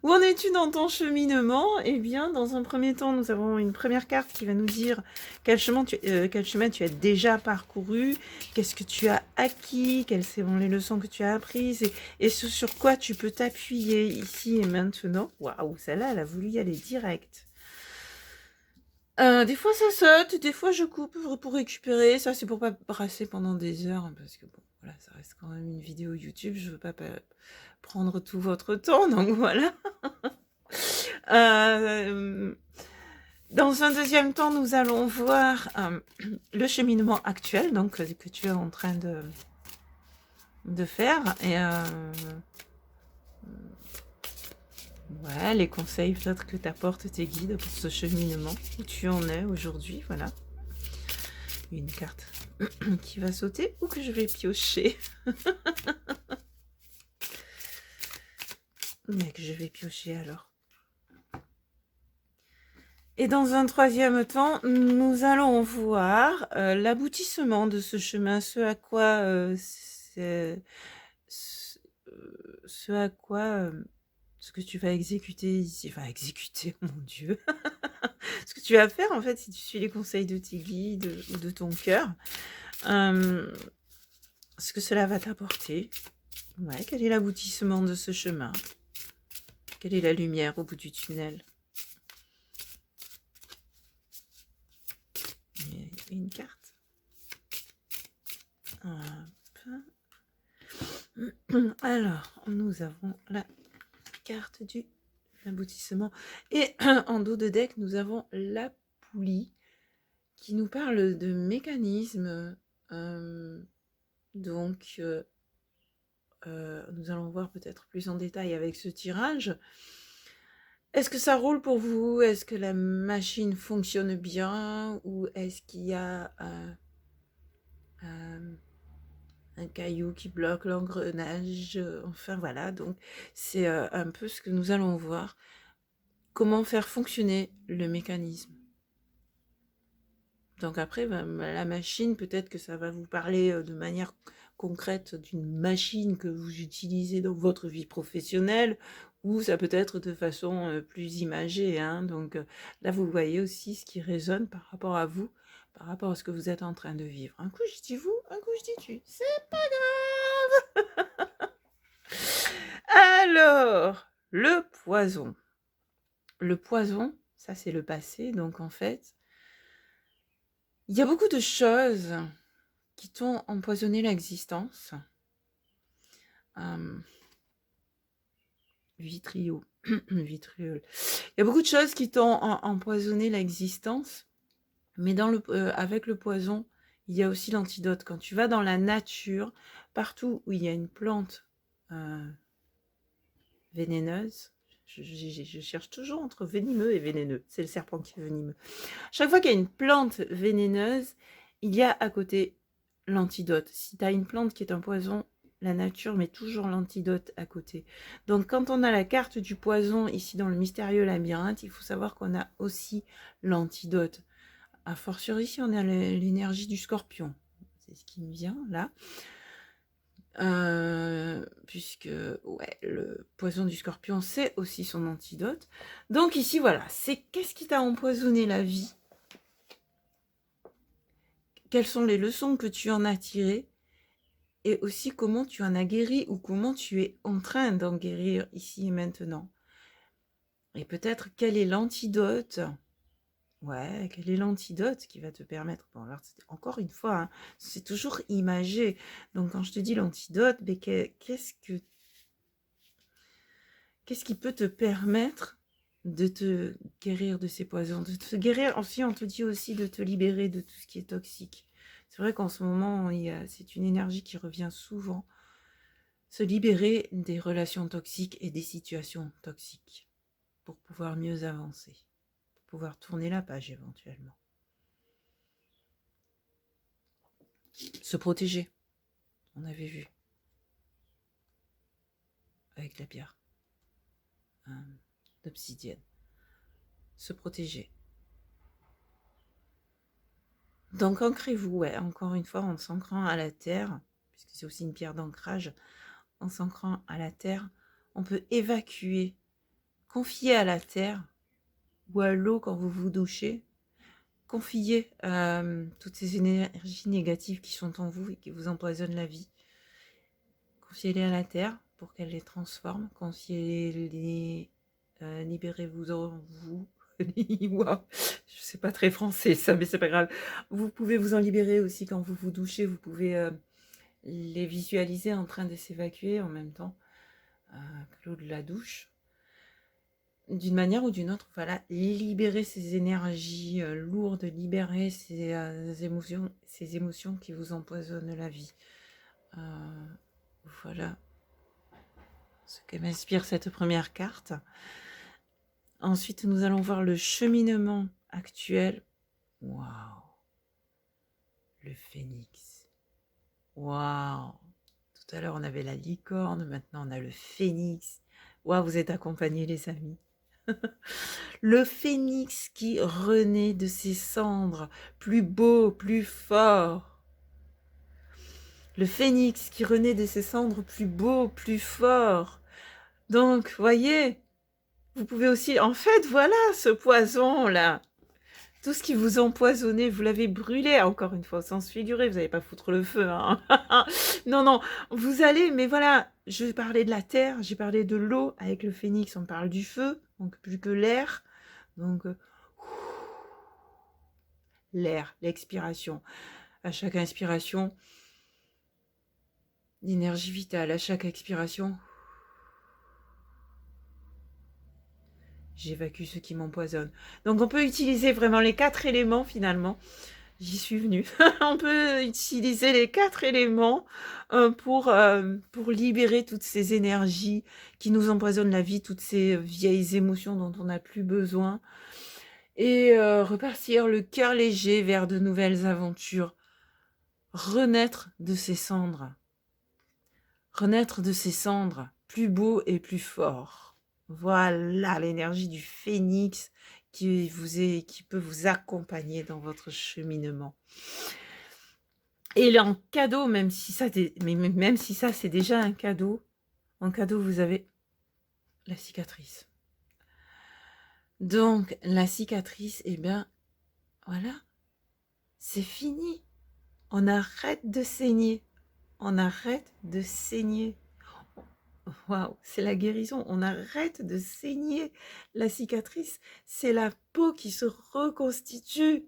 Où en es-tu dans ton cheminement? Eh bien, dans un premier temps, nous avons une première carte qui va nous dire quel chemin tu as déjà parcouru, qu'est-ce que tu as acquis, quelles sont les leçons que tu as apprises et ce sur quoi tu peux t'appuyer ici et maintenant. Waouh, celle-là, elle a voulu y aller direct. Des fois ça saute, des fois je coupe pour récupérer. Ça, c'est pour pas brasser pendant des heures, hein, parce que bon, voilà, ça reste quand même une vidéo YouTube. Je veux pas prendre tout votre temps, donc voilà. Dans un deuxième temps, nous allons voir le cheminement actuel, donc que tu es en train de faire, et ouais, les conseils peut-être que t'apportent tes guides pour ce cheminement, où tu en es aujourd'hui, voilà. Une carte qui va sauter ou que je vais piocher. Mais que je vais piocher alors. Et dans un troisième temps, nous allons voir l'aboutissement de ce chemin, ce que tu vas exécuter ici, enfin exécuter, mon Dieu, ce que tu vas faire en fait si tu suis les conseils de tes guides ou de ton cœur, ce que cela va t'apporter. Ouais, quel est l'aboutissement de ce chemin? Quelle est la lumière au bout du tunnel? Une carte. Alors, nous avons la carte du l'aboutissement. Et en dos de deck, nous avons la poulie qui nous parle de mécanismes. Donc, nous allons voir peut-être plus en détail avec ce tirage. Est-ce que ça roule pour vous? Est-ce que la machine fonctionne bien? Ou est-ce qu'il y a un caillou qui bloque l'engrenage? Enfin voilà, donc c'est un peu ce que nous allons voir. Comment faire fonctionner le mécanisme. Donc après, la machine, peut-être que ça va vous parler de manière concrète d'une machine que vous utilisez dans votre vie professionnelle, ou ça peut être de façon plus imagée, hein. Donc là, vous voyez aussi ce qui résonne par rapport à vous, par rapport à ce que vous êtes en train de vivre. Un coup, je dis vous, un coup, je dis tu. C'est pas grave. Alors, le poison. Le poison, ça c'est le passé, donc en fait, il y a beaucoup de choses qui t'ont empoisonné l'existence. Vitriol. Vitriol. Il y a beaucoup de choses qui t'ont empoisonné l'existence, mais avec le poison, il y a aussi l'antidote. Quand tu vas dans la nature, partout où il y a une plante vénéneuse, je cherche toujours entre venimeux et vénéneux. C'est le serpent qui est venimeux. Chaque fois qu'il y a une plante vénéneuse, il y a à côté l'antidote. Si tu as une plante qui est un poison, la nature met toujours l'antidote à côté. Donc quand on a la carte du poison ici dans le mystérieux labyrinthe, il faut savoir qu'on a aussi l'antidote. A fortiori, si on a l'énergie du scorpion. C'est ce qui me vient là. Puisque ouais, le poison du scorpion, c'est aussi son antidote. Donc ici, voilà, c'est qu'est-ce qui t'a empoisonné la vie? Quelles sont les leçons que tu en as tirées? Et aussi comment tu en as guéri ou comment tu es en train d'en guérir ici et maintenant. Et peut-être quel est l'antidote? Ouais, quel est l'antidote qui va te permettre? Bon, alors, encore une fois, hein, c'est toujours imagé. Donc, quand je te dis l'antidote, mais qu'est-ce qui peut te permettre de te guérir de ces poisons, de te guérir? Ensuite, on te dit aussi de te libérer de tout ce qui est toxique. C'est vrai qu'en ce moment, c'est une énergie qui revient souvent. Se libérer des relations toxiques et des situations toxiques pour pouvoir mieux avancer, pour pouvoir tourner la page éventuellement. Se protéger, on avait vu, avec la pierre d'obsidienne. Se protéger. Donc ancrez-vous, ouais, encore une fois, en s'ancrant à la terre, puisque c'est aussi une pierre d'ancrage, en s'ancrant à la terre, on peut évacuer, confier à la terre ou à l'eau quand vous vous douchez, confier toutes ces énergies négatives qui sont en vous et qui vous empoisonnent la vie. Confiez-les à la terre pour qu'elle les transforme. Confiez-les, libérez-vous en vous. Wow. Je sais pas très français ça, mais c'est pas grave. Vous pouvez vous en libérer aussi quand vous vous douchez. Vous pouvez les visualiser en train de s'évacuer en même temps que l'eau de la douche. D'une manière ou d'une autre, voilà, libérer ces énergies lourdes, libérer ces émotions qui vous empoisonnent la vie. Voilà ce que m'inspire cette première carte. Ensuite, nous allons voir le cheminement actuel. Waouh! Le phénix. Waouh! Tout à l'heure, on avait la licorne, maintenant on a le phénix. Waouh, vous êtes accompagnés, les amis. Le phénix qui renaît de ses cendres, plus beau, plus fort. Le phénix qui renaît de ses cendres, plus beau, plus fort. Donc, voyez, vous pouvez aussi... En fait, voilà ce poison-là. Tout ce qui vous empoisonnait, vous l'avez brûlé, encore une fois, au sens figuré. Vous n'allez pas foutre le feu, hein. Non, non, vous allez... Mais voilà, je parlais de la terre, j'ai parlé de l'eau. Avec le phénix, on parle du feu, donc plus que l'air. Donc, l'air, l'expiration. À chaque inspiration, l'énergie vitale. À chaque expiration, j'évacue ce qui m'empoisonne. Donc, on peut utiliser vraiment les 4 éléments, finalement. J'y suis venue. On peut utiliser les 4 éléments pour libérer toutes ces énergies qui nous empoisonnent la vie, toutes ces vieilles émotions dont on n'a plus besoin. Et repartir le cœur léger vers de nouvelles aventures. Renaître de ses cendres. Renaître de ses cendres, plus beau et plus fort. Voilà l'énergie du phénix qui peut vous accompagner dans votre cheminement. Et en cadeau, même si ça c'est déjà un cadeau, en cadeau vous avez la cicatrice. Donc la cicatrice, eh bien voilà, c'est fini. On arrête de saigner. On arrête de saigner. Waouh, c'est la guérison. On arrête de saigner. La cicatrice, c'est la peau qui se reconstitue.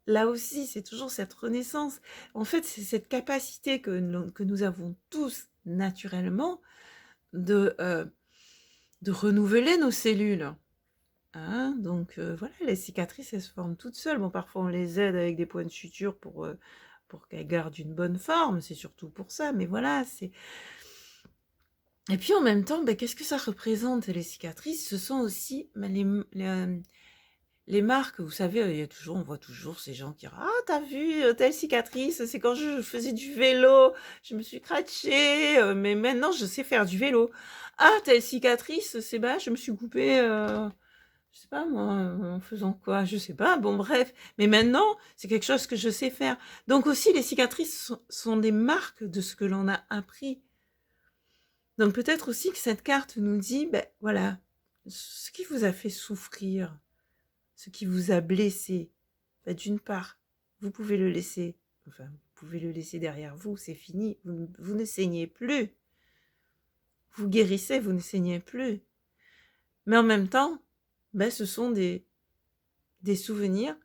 Là aussi, c'est toujours cette renaissance. En fait, c'est cette capacité que nous avons tous naturellement de renouveler nos cellules. hein, donc voilà, les cicatrices, elles se forment toutes seules. Bon, parfois, on les aide avec des points de suture pour qu'elles gardent une bonne forme, c'est surtout pour ça, mais voilà, c'est et puis, en même temps, beh, qu'est-ce que ça représente les cicatrices? Ce sont aussi, bah, les marques, vous savez, il y a toujours on voit toujours ces gens qui: «Ah, tu as vu, telle cicatrice, c'est quand je faisais du vélo, je me suis scratché, mais maintenant je sais faire du vélo. Ah, telle cicatrice, c'est bah, je me suis coupé, je sais pas moi, en faisant quoi? Je sais pas, bon bref, mais maintenant, c'est quelque chose que je sais faire». Donc aussi les cicatrices sont des marques de ce que l'on a appris. Donc peut-être aussi que cette carte nous dit, beh, voilà, ce qui vous a fait souffrir, ce qui vous a blessé, bah, d'une part, vous pouvez le laisser, enfin, vous pouvez le laisser derrière vous, c'est fini, vous ne saignez plus. Vous guérissez, vous ne saignez plus. Mais en même temps, bah, ce sont des souvenirs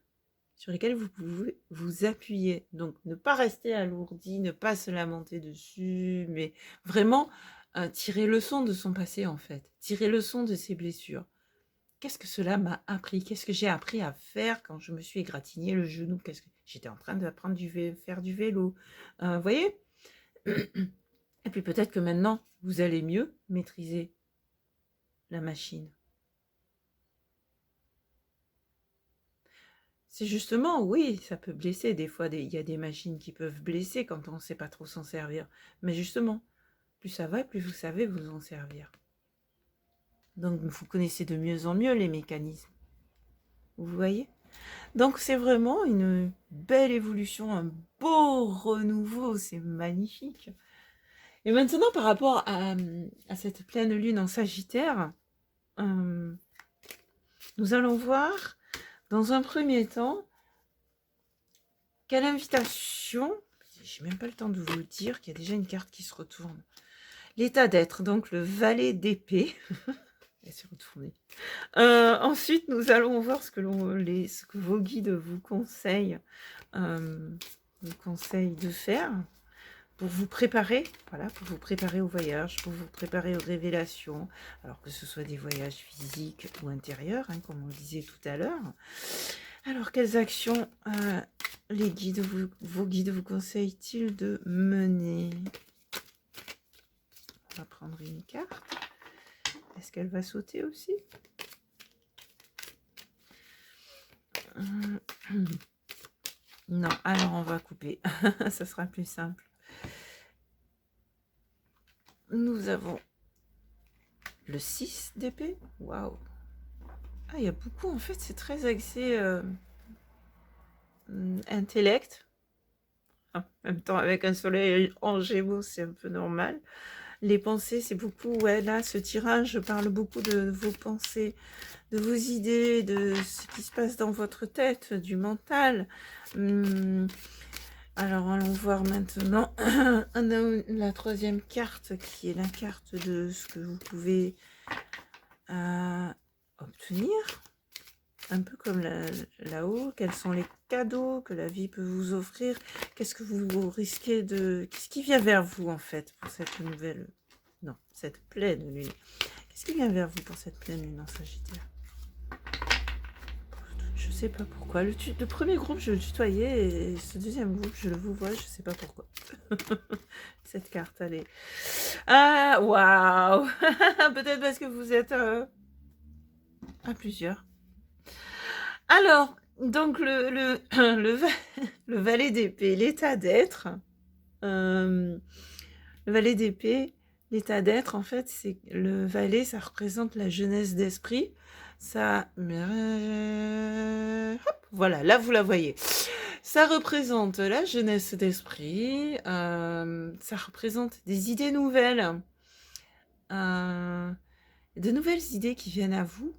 sur lesquels vous pouvez vous appuyer. Donc ne pas rester alourdi, ne pas se lamenter dessus, mais vraiment, tirer leçon de son passé, en fait. Tirer leçon de ses blessures. Qu'est-ce que cela m'a appris? Qu'est-ce que j'ai appris à faire quand je me suis égratigné le genou? Qu'est-ce que j'étais en train d'apprendre faire du vélo. Vous voyez? Et puis peut-être que maintenant, vous allez mieux maîtriser la machine. C'est justement, oui, ça peut blesser. Des fois, il y a des machines qui peuvent blesser quand on ne sait pas trop s'en servir. Mais justement, plus ça va, plus vous savez vous en servir. Donc, vous connaissez de mieux en mieux les mécanismes. Vous voyez? Donc c'est vraiment une belle évolution, un beau renouveau, c'est magnifique. Et maintenant par rapport à cette pleine lune en Sagittaire, nous allons voir dans un premier temps quelle invitation, j'ai même pas le temps de vous le dire, qu'il y a déjà une carte qui se retourne. L'état d'être, donc le valet d'épée. Elle s'est retournée. Ensuite, nous allons voir ce que vos guides vous conseillent de faire pour vous préparer, voilà, pour vous préparer au voyage, pour vous préparer aux révélations, alors que ce soit des voyages physiques ou intérieurs, hein, comme on le disait tout à l'heure. Alors, quelles actions vos guides vous conseillent-ils de mener? On va prendre une carte. Est-ce qu'elle va sauter aussi? Non, alors on va couper. Ça sera plus simple. Nous avons le 6 d'épée. Waouh! Ah, il y a beaucoup, en fait, c'est très axé intellect. En même temps, avec un soleil en Gémeaux, c'est un peu normal. Les pensées, c'est beaucoup, ouais, là, ce tirage parle beaucoup de vos pensées, de vos idées, de ce qui se passe dans votre tête, du mental. Alors, allons voir maintenant la troisième carte, qui est la carte de ce que vous pouvez obtenir. Un peu comme là-haut, quels sont les cadeaux que la vie peut vous offrir? Qu'est-ce que vous risquez de... Qu'est-ce qui vient vers vous, en fait, pour cette nouvelle... Non, cette pleine lune. Qu'est-ce qui vient vers vous pour cette pleine lune en Sagittaire? Je sais pas pourquoi. Le premier groupe, je le tutoyais, et ce deuxième groupe, je le vous vois, je sais pas pourquoi. Cette carte, allez. Ah, waouh! Peut-être parce que vous êtes à plusieurs. Alors, donc le valet d'épée, l'état d'être. Le valet d'épée, l'état d'être, en fait, c'est le valet, ça représente la jeunesse d'esprit. Ça, hop, voilà, là vous la voyez. Ça représente la jeunesse d'esprit. Ça représente des idées nouvelles, de nouvelles idées qui viennent à vous.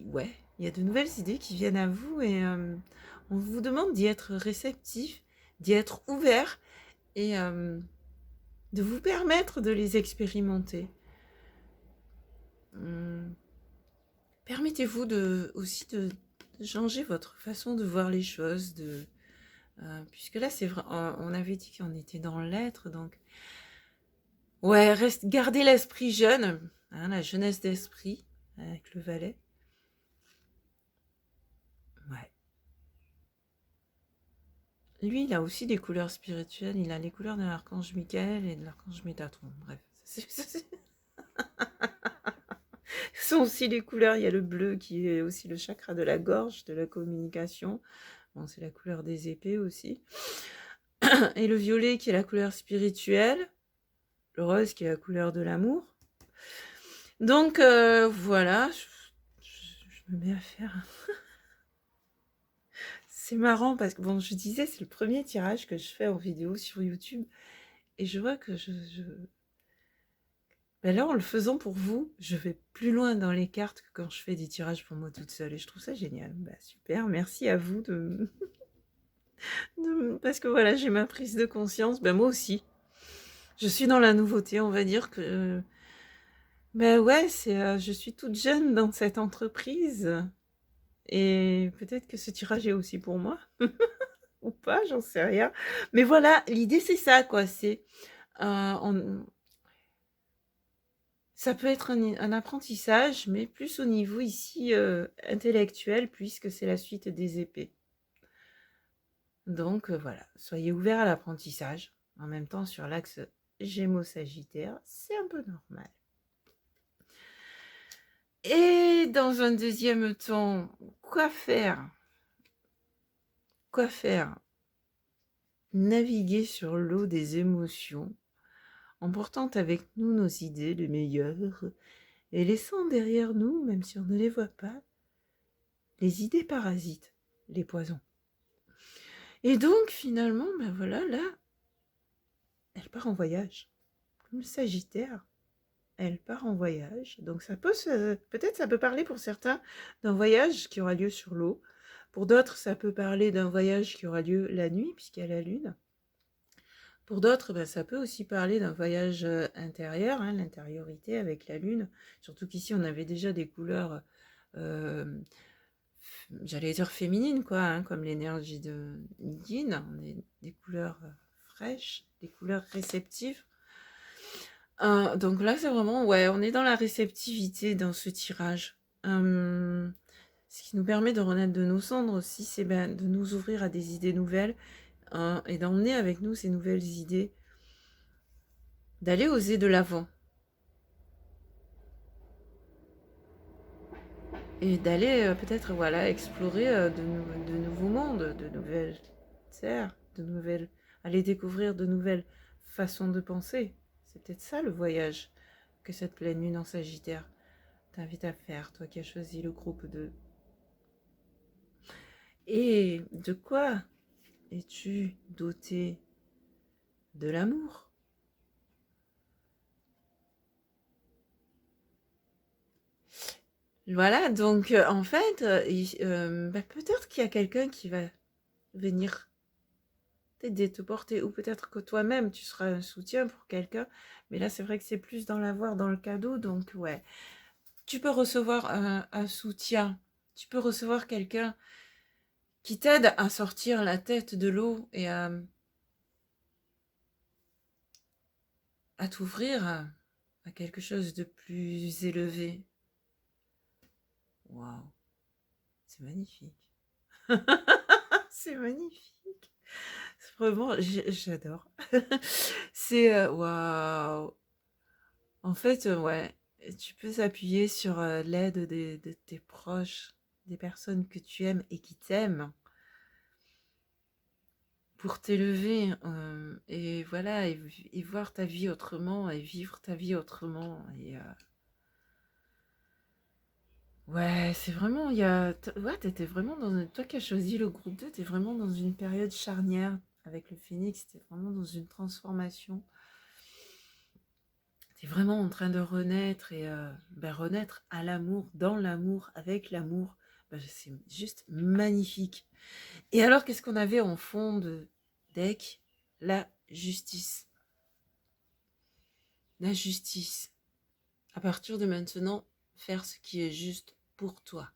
Ouais, il y a de nouvelles idées qui viennent à vous et on vous demande d'y être réceptif, d'y être ouvert et de vous permettre de les expérimenter. Permettez-vous aussi de changer votre façon de voir les choses, puisque là, c'est vrai, on avait dit qu'on était dans l'être, donc ouais, gardez l'esprit jeune, hein, la jeunesse d'esprit. avec le valet. Ouais. Lui, il a aussi des couleurs spirituelles. Il a les couleurs de l'archange Michael et de l'archange Métatron. Bref, ce sont aussi les couleurs. Il y a le bleu qui est aussi le chakra de la gorge, de la communication. Bon, c'est la couleur des épées aussi. Et le violet qui est la couleur spirituelle. Le rose qui est la couleur de l'amour. Donc, voilà. Je me mets à faire... C'est marrant parce que, bon, je disais, c'est le premier tirage que je fais en vidéo sur YouTube. Et je vois que ben là, en le faisant pour vous, je vais plus loin dans les cartes que quand je fais des tirages pour moi toute seule. Et je trouve ça génial. Bah, super, merci à vous parce que voilà, j'ai ma prise de conscience. Ben moi aussi. Je suis dans la nouveauté, on va dire que... ben ouais, je suis toute jeune dans cette entreprise. Et peut-être que ce tirage est aussi pour moi. Ou pas, j'en sais rien. Mais voilà, l'idée c'est ça, quoi. C'est... ça peut être un apprentissage, mais plus au niveau ici intellectuel, puisque c'est la suite des épées. Donc voilà, soyez ouverts à l'apprentissage. En même temps, sur l'axe Gémeaux-Sagittaire, c'est un peu normal. Et dans un deuxième temps, quoi faire? Quoi faire? Naviguer sur l'eau des émotions, en portant avec nous nos idées les meilleures, et laissant derrière nous, même si on ne les voit pas, les idées parasites, les poisons. Et donc, finalement, ben voilà, là, elle part en voyage. Comme le Sagittaire, elle part en voyage. Donc, ça peut peut-être ça peut parler pour certains d'un voyage qui aura lieu sur l'eau. Pour d'autres, ça peut parler d'un voyage qui aura lieu la nuit, puisqu'il y a la lune. Pour d'autres, ben, ça peut aussi parler d'un voyage intérieur, hein, l'intériorité avec la lune. Surtout qu'ici, on avait déjà des couleurs, j'allais dire féminines, quoi, hein, comme l'énergie de Yin, des couleurs fraîches, des couleurs réceptives. Donc là, c'est vraiment, ouais, on est dans la réceptivité dans ce tirage. Ce qui nous permet de renaître de nos cendres aussi, c'est ben, de nous ouvrir à des idées nouvelles et d'emmener avec nous ces nouvelles idées, d'aller oser de l'avant et d'aller peut-être voilà, explorer de nouveaux mondes, de nouvelles terres, aller découvrir de nouvelles façons de penser. C'est peut-être ça le voyage que cette pleine lune en Sagittaire t'invite à faire, toi qui as choisi le groupe 2. Et de quoi es-tu doté? De l'amour. Voilà, donc en fait, bah, peut-être qu'il y a quelqu'un qui va venir t'aider, te porter, ou peut-être que toi-même, tu seras un soutien pour quelqu'un. Mais là, c'est vrai que c'est plus dans l'avoir, dans le cadeau, donc ouais. Tu peux recevoir un soutien, tu peux recevoir quelqu'un qui t'aide à sortir la tête de l'eau et à t'ouvrir à quelque chose de plus élevé. Waouh, c'est magnifique. C'est magnifique. Vraiment, j'adore. C'est waouh. En fait, ouais, tu peux s'appuyer sur l'aide de tes proches, des personnes que tu aimes et qui t'aiment pour t'élever et voilà, et voir ta vie autrement et vivre ta vie autrement. Et ouais, c'est vraiment, ouais, t'étais vraiment toi qui as choisi le groupe 2, t'es vraiment dans une période charnière avec le Phénix, t'es vraiment dans une transformation. T'es vraiment en train de renaître et ben, renaître à l'amour, dans l'amour, avec l'amour. Ben, c'est juste magnifique. Et alors, qu'est-ce qu'on avait en fond de deck? La justice. La justice. À partir de maintenant, faire ce qui est juste pour toi.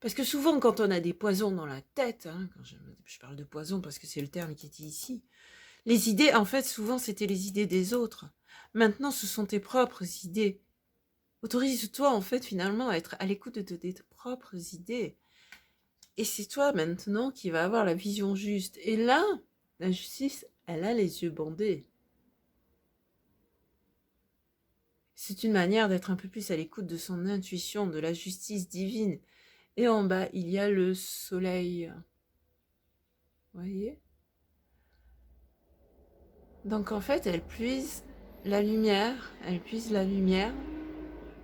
Parce que souvent, quand on a des poisons dans la tête, hein, quand je parle de poison parce que c'est le terme qui est dit ici, les idées, en fait, souvent, c'était les idées des autres. Maintenant, ce sont tes propres idées. Autorise-toi en fait finalement à être à l'écoute de tes propres idées. Et c'est toi maintenant qui vas avoir la vision juste. Et là, la justice, elle a les yeux bandés. C'est une manière d'être un peu plus à l'écoute de son intuition, de la justice divine. Et en bas, il y a le soleil. Voyez? Donc en fait, elle puise la lumière,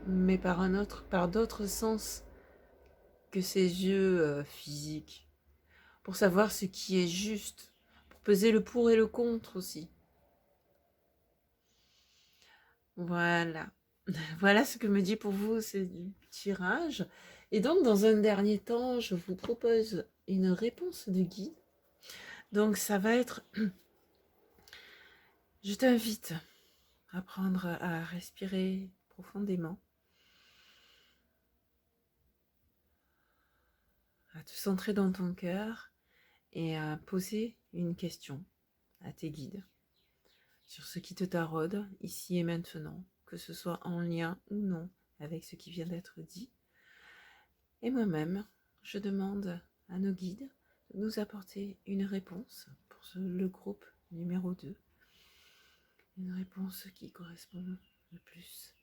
mais par d'autres sens que ses yeux physiques, pour savoir ce qui est juste, pour peser le pour et le contre aussi. Voilà. Voilà ce que me dit pour vous ce tirage. Et donc, dans un dernier temps, je vous propose une réponse de guide. Donc, ça va être... Je t'invite à apprendre à respirer profondément, à te centrer dans ton cœur et à poser une question à tes guides sur ce qui te taraude ici et maintenant, que ce soit en lien ou non avec ce qui vient d'être dit. Et moi-même, je demande à nos guides de nous apporter une réponse pour le groupe numéro 2. Une réponse qui correspond le plus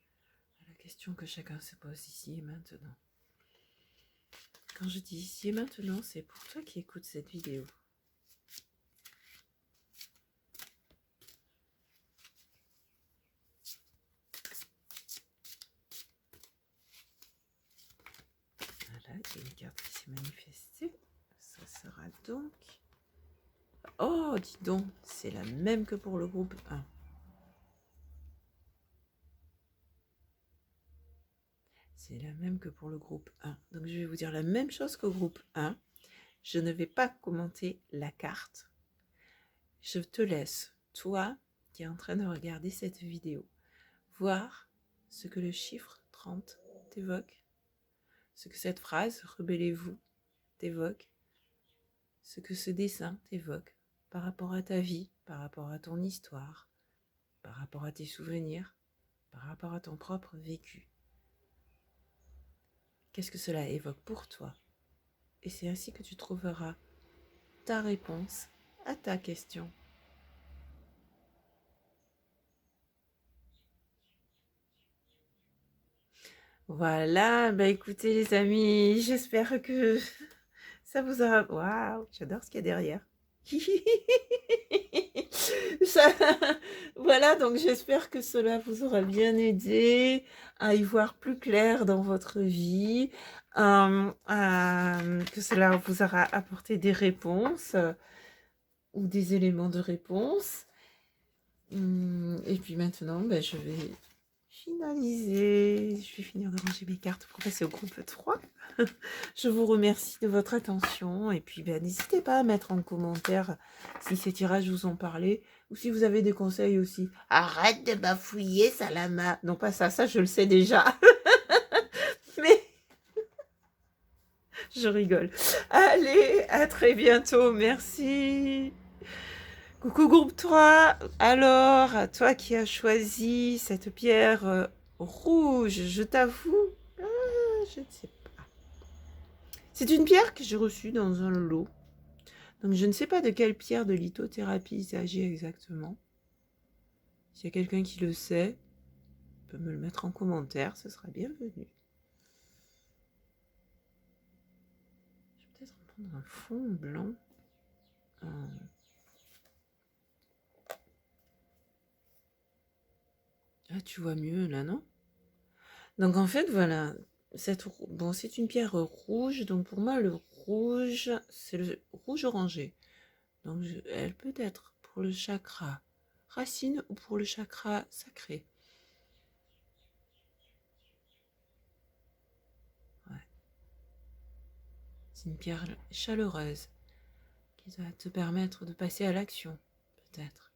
à la question que chacun se pose ici et maintenant. Quand je dis ici et maintenant, c'est pour toi qui écoutes cette vidéo. Voilà, il y a une carte qui s'est manifestée. Ça sera donc... Oh, dis donc, c'est la même que pour le groupe 1. C'est la même que pour le groupe 1. Donc je vais vous dire la même chose qu'au groupe 1. Je ne vais pas commenter la carte. Je te laisse, toi qui es en train de regarder cette vidéo, voir ce que le chiffre 30 t'évoque, ce que cette phrase « rebellez-vous » t'évoque, ce que ce dessin t'évoque par rapport à ta vie, par rapport à ton histoire, par rapport à tes souvenirs, par rapport à ton propre vécu. Qu'est-ce que cela évoque pour toi? Et c'est ainsi que tu trouveras ta réponse à ta question. Voilà, bah écoutez les amis, j'espère que ça vous aura... Waouh, j'adore ce qu'il y a derrière. Ça... Voilà, donc j'espère que cela vous aura bien aidé à y voir plus clair dans votre vie, que cela vous aura apporté des réponses ou des éléments de réponse. Et puis maintenant, ben, je vais finaliser. Je vais finir de ranger mes cartes pour passer au groupe 3. Je vous remercie de votre attention. Et puis, ben, n'hésitez pas à mettre en commentaire si ces tirages vous ont parlé ou si vous avez des conseils aussi. Arrête de bafouiller, Salama. Non, pas ça, ça je le sais déjà. Mais je rigole. Allez, à très bientôt. Merci. Coucou groupe 3, alors, toi qui as choisi cette pierre rouge, je t'avoue, je ne sais pas. C'est une pierre que j'ai reçue dans un lot. Donc je ne sais pas de quelle pierre de lithothérapie il s'agit exactement. S'il y a quelqu'un qui le sait, peut me le mettre en commentaire, ce sera bienvenu. Je vais peut-être prendre un fond blanc. Ah, tu vois mieux là, non? Donc en fait, voilà, bon, c'est une pierre rouge, donc pour moi, le rouge, c'est le rouge orangé. Donc elle peut être pour le chakra racine ou pour le chakra sacré. Ouais. C'est une pierre chaleureuse qui va te permettre de passer à l'action, peut-être.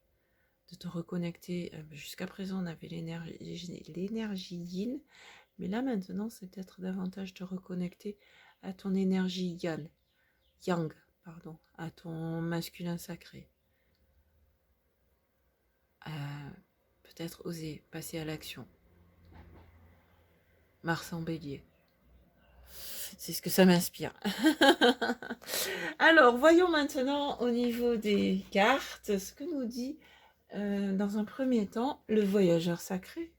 De te reconnecter. Jusqu'à présent, on avait l'énergie yin, mais là maintenant, c'est peut-être davantage te reconnecter à ton énergie yang, pardon, à ton masculin sacré. Peut-être oser passer à l'action. Mars en bélier. C'est ce que ça m'inspire. Alors, voyons maintenant au niveau des cartes ce que nous dit, dans un premier temps, le voyageur sacré.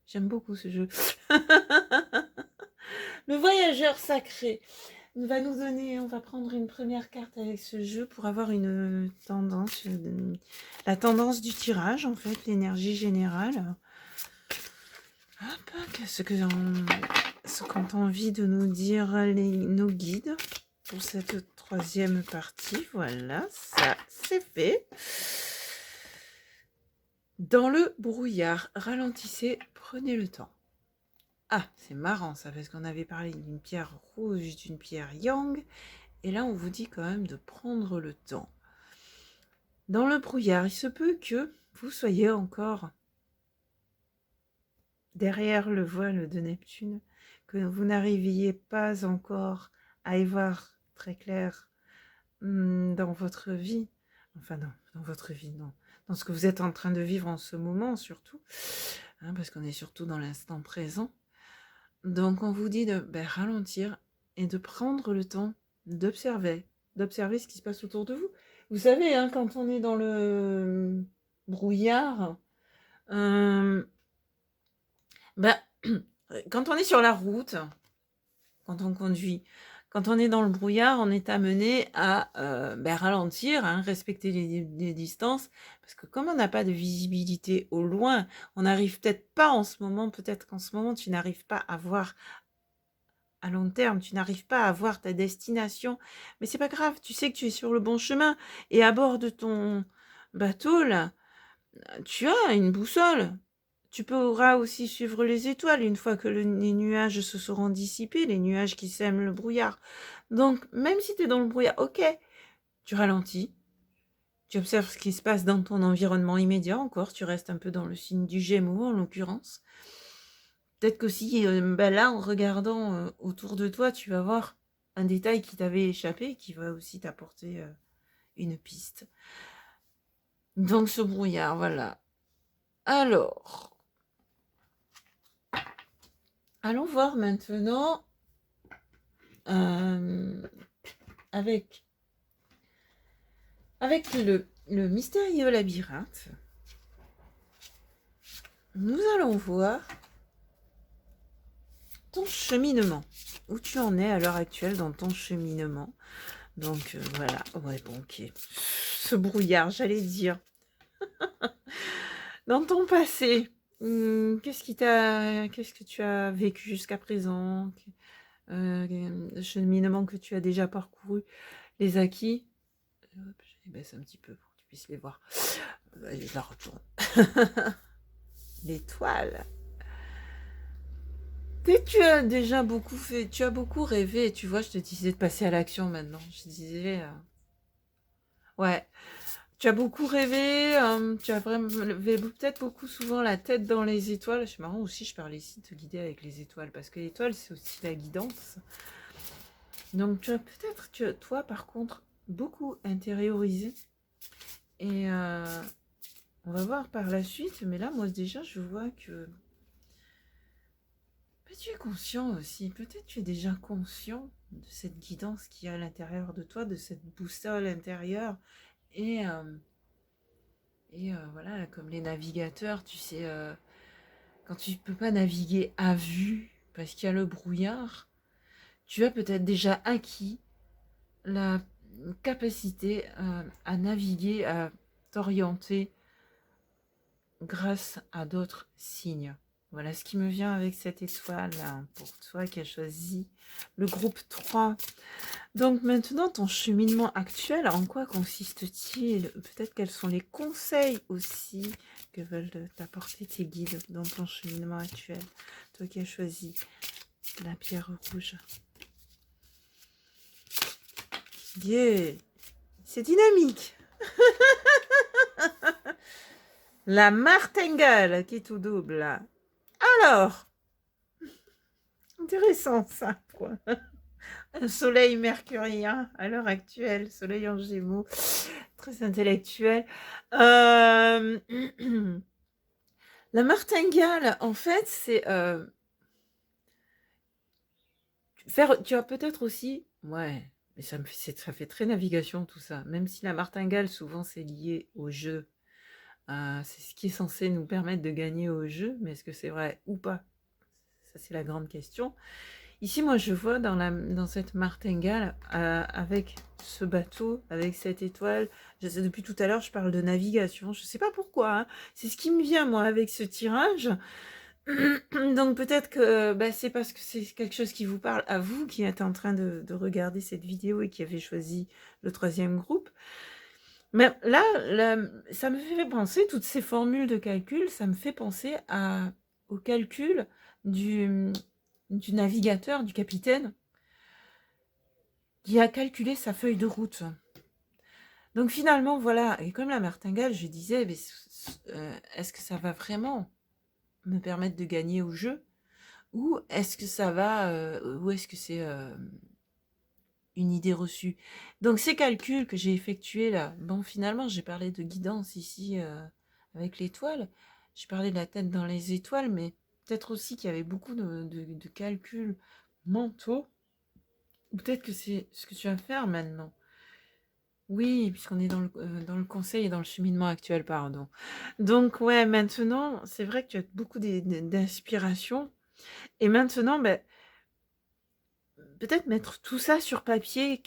J'aime beaucoup ce jeu. Le voyageur sacré va nous donner, on va prendre une première carte avec ce jeu pour avoir une tendance, la tendance du tirage, en fait, l'énergie générale. Hop, ce qu'ont envie de nous dire nos guides pour cette troisième partie. Voilà, ça c'est fait. Dans le brouillard, ralentissez, prenez le temps. Ah, c'est marrant ça, parce qu'on avait parlé d'une pierre rouge, d'une pierre yang, et là on vous dit quand même de prendre le temps. Dans le brouillard, il se peut que vous soyez encore derrière le voile de Neptune, que vous n'arriviez pas encore à y voir très clair dans votre vie, enfin non, dans votre vie, non, dans ce que vous êtes en train de vivre en ce moment surtout, hein, parce qu'on est surtout dans l'instant présent. Donc on vous dit de ralentir et de prendre le temps d'observer ce qui se passe autour de vous. Vous savez, hein, quand on est dans le brouillard, quand on est sur la route, quand on conduit, quand on est dans le brouillard, on est amené à ralentir, hein, respecter les distances, parce que comme on n'a pas de visibilité au loin, on n'arrive peut-être pas en ce moment, peut-être qu'en ce moment tu n'arrives pas à voir à long terme, tu n'arrives pas à voir ta destination, mais c'est pas grave, tu sais que tu es sur le bon chemin, et à bord de ton bateau, là, tu as une boussole. Tu pourras aussi suivre les étoiles une fois que les nuages se seront dissipés, les nuages qui sèment le brouillard. Donc, même si tu es dans le brouillard, ok, tu ralentis, tu observes ce qui se passe dans ton environnement immédiat encore, tu restes un peu dans le signe du Gémeaux en l'occurrence. Peut-être qu'aussi, là, en regardant autour de toi, tu vas voir un détail qui t'avait échappé, qui va aussi t'apporter une piste. Donc, ce brouillard, voilà. Alors... allons voir maintenant avec le mystérieux labyrinthe. Nous allons voir ton cheminement. Où tu en es à l'heure actuelle dans ton cheminement. Donc voilà. Ouais, bon, ok. Ce brouillard, j'allais dire. Dans ton passé, qu'est-ce que tu as vécu jusqu'à présent? Le cheminement que tu as déjà parcouru, les acquis. Hop, je les baisse un petit peu pour que tu puisses les voir. Allez, je la retourne. L'étoile. Tu as déjà beaucoup fait, tu as beaucoup rêvé, tu vois, je te disais de passer à l'action maintenant. Je disais, ouais, tu as beaucoup rêvé, tu as vraiment peut-être beaucoup souvent la tête dans les étoiles. C'est marrant aussi, je parlais ici de te guider avec les étoiles, parce que l'étoile, c'est aussi la guidance. Donc, tu as peut-être, toi, par contre, beaucoup intériorisé. Et on va voir par la suite, mais là, moi, déjà, je vois que tu es conscient aussi, peut-être tu es déjà conscient de cette guidance qu'il y a à l'intérieur de toi, de cette boussole intérieure. Et voilà, comme les navigateurs, tu sais, quand tu ne peux pas naviguer à vue parce qu'il y a le brouillard, tu as peut-être déjà acquis la capacité à naviguer, à t'orienter grâce à d'autres signes. Voilà ce qui me vient avec cette étoile pour toi qui as choisi le groupe 3. Donc maintenant, ton cheminement actuel, en quoi consiste-t-il? Peut-être quels sont les conseils aussi que veulent t'apporter tes guides dans ton cheminement actuel. Toi qui as choisi la pierre rouge. Yeah, c'est dynamique. La martingale qui est tout double. Alors, intéressant ça, quoi. Un soleil mercurien à l'heure actuelle, soleil en Gémeaux, très intellectuel. La martingale, en fait, c'est, faire tu as peut-être aussi ouais, mais ça fait très navigation tout ça. Même si la martingale, souvent, c'est lié au jeu, c'est ce qui est censé nous permettre de gagner au jeu, mais est-ce que c'est vrai ou pas? Ça, c'est la grande question. Ici, moi, je vois dans cette martingale, avec ce bateau, avec cette étoile, je sais depuis tout à l'heure, je parle de navigation, je sais pas pourquoi, hein. C'est ce qui me vient, moi, avec ce tirage. Donc peut-être que, bah, c'est parce que c'est quelque chose qui vous parle à vous, qui êtes en train de regarder cette vidéo et qui avez choisi le 3e groupe. Mais là, ça me fait penser, toutes ces formules de calcul, ça me fait penser au calcul du, du navigateur, du capitaine, qui a calculé sa feuille de route. Donc finalement, voilà, et comme la martingale, je disais, mais est-ce que ça va vraiment me permettre de gagner au jeu? Ou est-ce que ça va, ou est-ce que c'est une idée reçue? Donc ces calculs que j'ai effectués là, bon finalement j'ai parlé de guidance ici avec l'étoile, j'ai parlé de la tête dans les étoiles, mais peut-être aussi qu'il y avait beaucoup de calculs mentaux, ou peut-être que c'est ce que tu vas faire maintenant. Oui, puisqu'on est dans le conseil et dans le cheminement actuel, pardon. Donc ouais, maintenant, c'est vrai que tu as beaucoup d'inspiration. Et maintenant, ben, peut-être mettre tout ça sur papier,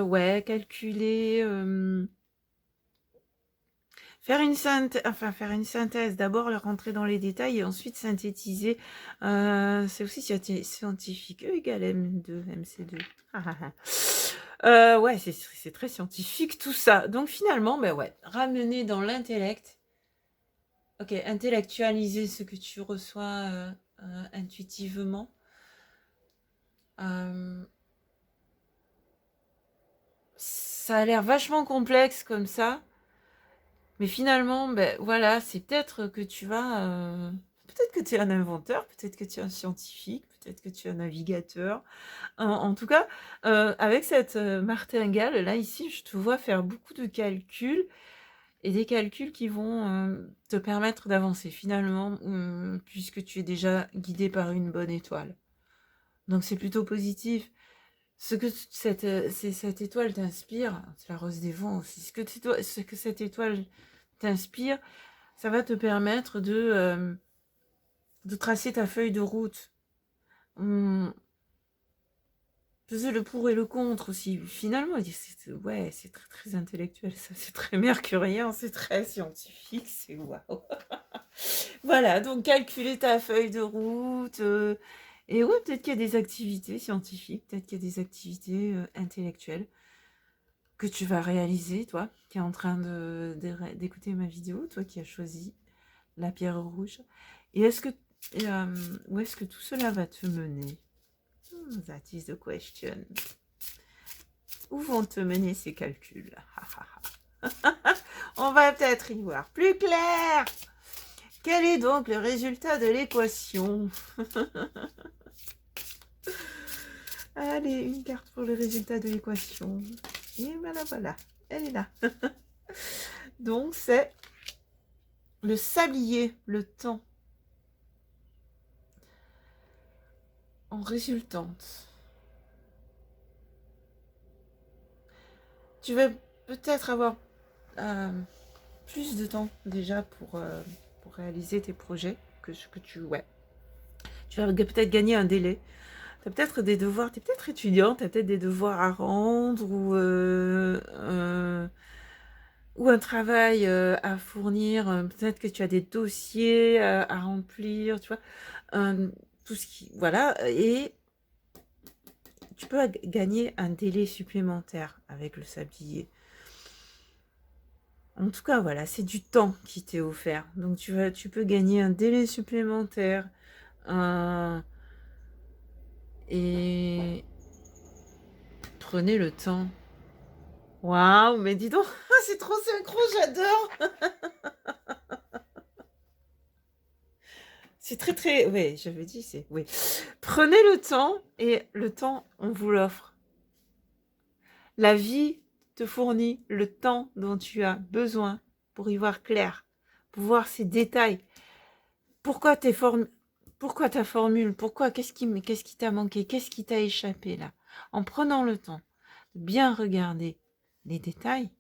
ouais, calculer, faire une synthèse, d'abord le rentrer dans les détails et ensuite synthétiser. C'est aussi scientifique. E égale M2, MC2. Ah, ah, ah. Ouais, c'est très scientifique tout ça. Donc finalement, ben ouais, ramener dans l'intellect. Ok, intellectualiser ce que tu reçois intuitivement. Euh, Ça a l'air vachement complexe comme ça, mais finalement, ben voilà, c'est peut-être que tu vas, peut-être que tu es un inventeur, peut-être que tu es un scientifique, peut-être que tu es un navigateur. En tout cas, avec cette martingale là ici, je te vois faire beaucoup de calculs et des calculs qui vont te permettre d'avancer finalement, puisque tu es déjà guidé par une bonne étoile. Donc c'est plutôt positif. Cette étoile t'inspire, c'est la rose des vents aussi, ce que cette étoile t'inspire, ça va te permettre de tracer ta feuille de route. Peser le pour et le contre aussi. Finalement, ouais, c'est très, très intellectuel, ça, c'est très mercurien, c'est très scientifique, c'est waouh. Voilà, donc calculer ta feuille de route. Et ouais, peut-être qu'il y a des activités scientifiques, peut-être qu'il y a des activités intellectuelles que tu vas réaliser, toi, qui est en train d'écouter ma vidéo, toi qui as choisi la pierre rouge. Et où est-ce que tout cela va te mener? That is the question. Où vont te mener ces calculs? On va peut-être y voir plus clair. Quel est donc le résultat de l'équation? Allez, une carte pour le résultat de l'équation. Et voilà, elle est là. Donc, c'est le sablier, le temps, en résultante. Tu vas peut-être avoir plus de temps déjà pour réaliser tes projets ouais. Tu vas peut-être gagner un délai. Tu as peut-être des devoirs, tu es peut-être étudiante, tu as peut-être des devoirs à rendre ou un travail à fournir. Peut-être que tu as des dossiers à remplir, tu vois. Tout ce qui, voilà. Et tu peux gagner un délai supplémentaire avec le sablier. En tout cas, voilà, c'est du temps qui t'est offert. Donc, tu peux gagner un délai supplémentaire. Et prenez le temps. Waouh, mais dis donc, c'est trop synchro, j'adore. C'est très, très... Oui, j'avais dit, c'est... Oui. Prenez le temps, et le temps, on vous l'offre. La vie te fournit le temps dont tu as besoin pour y voir clair, pour voir ces détails. Pourquoi pourquoi ta formule? Pourquoi? Qu'est-ce qui t'a manqué? Qu'est-ce qui t'a échappé là? En prenant le temps de bien regarder les détails,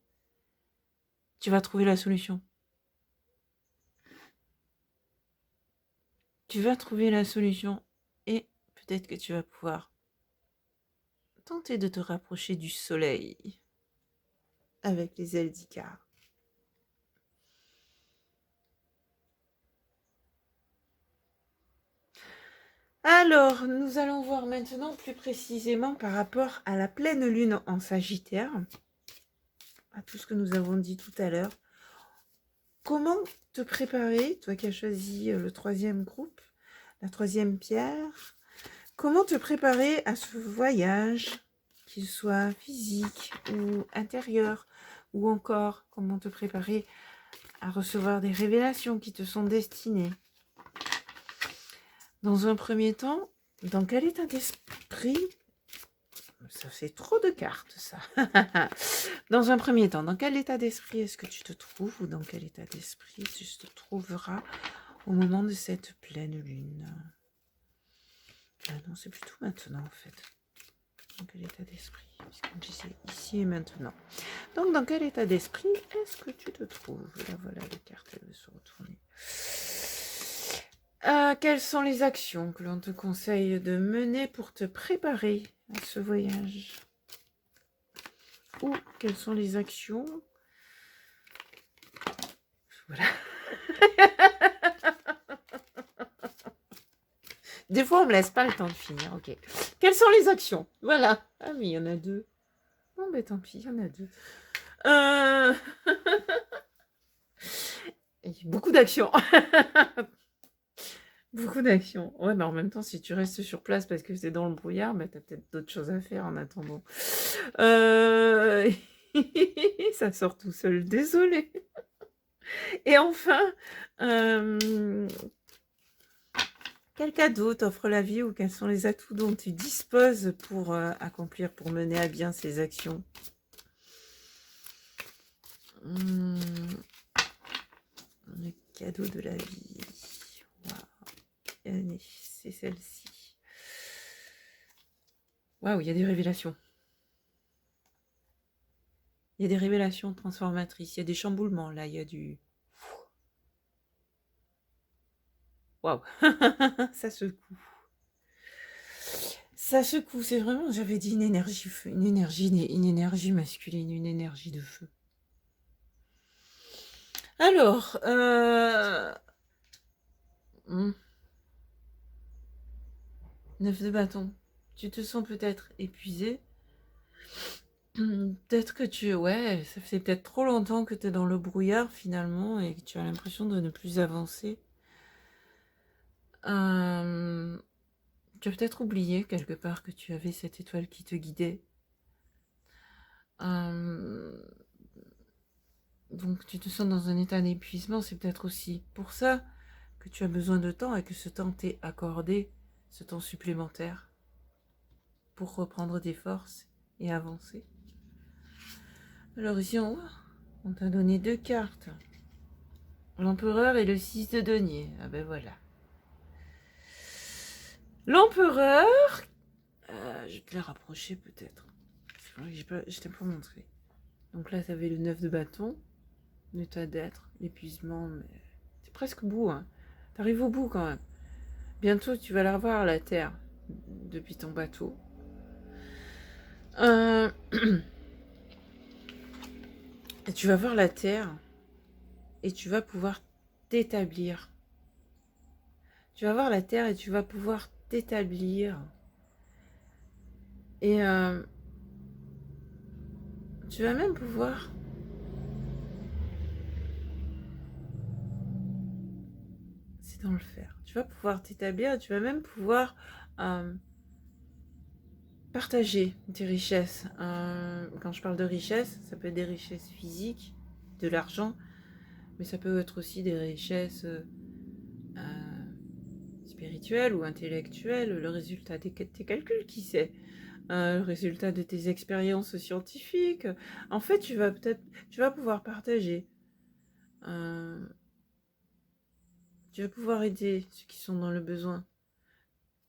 tu vas trouver la solution. Tu vas trouver la solution et peut-être que tu vas pouvoir tenter de te rapprocher du soleil avec les ailes d'Icare. Alors, nous allons voir maintenant plus précisément par rapport à la pleine lune en Sagittaire, à tout ce que nous avons dit tout à l'heure. Comment te préparer, toi qui as choisi le 3e groupe, la 3e pierre, comment te préparer à ce voyage, qu'il soit physique ou intérieur, ou encore comment te préparer à recevoir des révélations qui te sont destinées. Dans un premier temps, dans quel état d'esprit... Ça fait trop de cartes, ça. Dans un premier temps, dans quel état d'esprit est-ce que tu te trouves ou dans quel état d'esprit tu te trouveras au moment de cette pleine lune? Non, c'est plutôt maintenant, en fait. Dans quel état d'esprit? Puisqu'on disait ici et maintenant. Donc, dans quel état d'esprit est-ce que tu te trouves? Là, voilà, les cartes, elles vont se retourner. Quelles sont les actions que l'on te conseille de mener pour te préparer à ce voyage? Ou quelles sont les actions? Voilà. Des fois, on me laisse pas le temps de finir. Ok. Quelles sont les actions? Voilà. Ah, mais il y en a 2. Bon, ben tant pis, il y en a 2. Beaucoup d'actions. Beaucoup d'actions. Ouais, mais en même temps, si tu restes sur place parce que c'est dans le brouillard, bah, tu as peut-être d'autres choses à faire en attendant. Ça sort tout seul, désolé. Et enfin, quel cadeau t'offre la vie ou quels sont les atouts dont tu disposes pour accomplir, pour mener à bien ces actions? Le cadeau de la vie. Wow. C'est celle-ci. Waouh, il y a des révélations. Il y a des révélations transformatrices. Il y a des chamboulements, là. Il y a du... Waouh. Ça secoue. Ça secoue. C'est vraiment, j'avais dit une énergie masculine, une énergie de feu. Alors, 9 de bâton. Tu te sens peut-être épuisé. Peut-être que ça fait peut-être trop longtemps que tu es dans le brouillard finalement et que tu as l'impression de ne plus avancer. Tu as peut-être oublié quelque part que tu avais cette étoile qui te guidait. Donc tu te sens dans un état d'épuisement, c'est peut-être aussi pour ça que tu as besoin de temps et que ce temps t'est accordé, ce temps supplémentaire, pour reprendre des forces et avancer. Alors ici en haut, on t'a donné 2 cartes. L'empereur et le 6 de denier. Ah ben voilà. L'empereur, je vais te la rapprocher peut-être. Je t'ai pas montré. Donc là, tu avais le 9 de bâton, l'état d'être, l'épuisement, mais c'est presque au bout. Hein. T'arrives au bout quand même. Bientôt, tu vas la revoir, la Terre, depuis ton bateau. Et tu vas voir la Terre et tu vas pouvoir t'établir. Tu vas voir la Terre et tu vas pouvoir t'établir. Et tu vas même pouvoir... C'est dans le faire. Tu vas pouvoir t'établir et tu vas même pouvoir partager tes richesses. Quand je parle de richesse, ça peut être des richesses physiques, de l'argent, mais ça peut être aussi des richesses spirituelles ou intellectuelles, le résultat de tes calculs, qui sait, le résultat de tes expériences scientifiques. En fait, tu vas pouvoir partager Tu vas pouvoir aider ceux qui sont dans le besoin.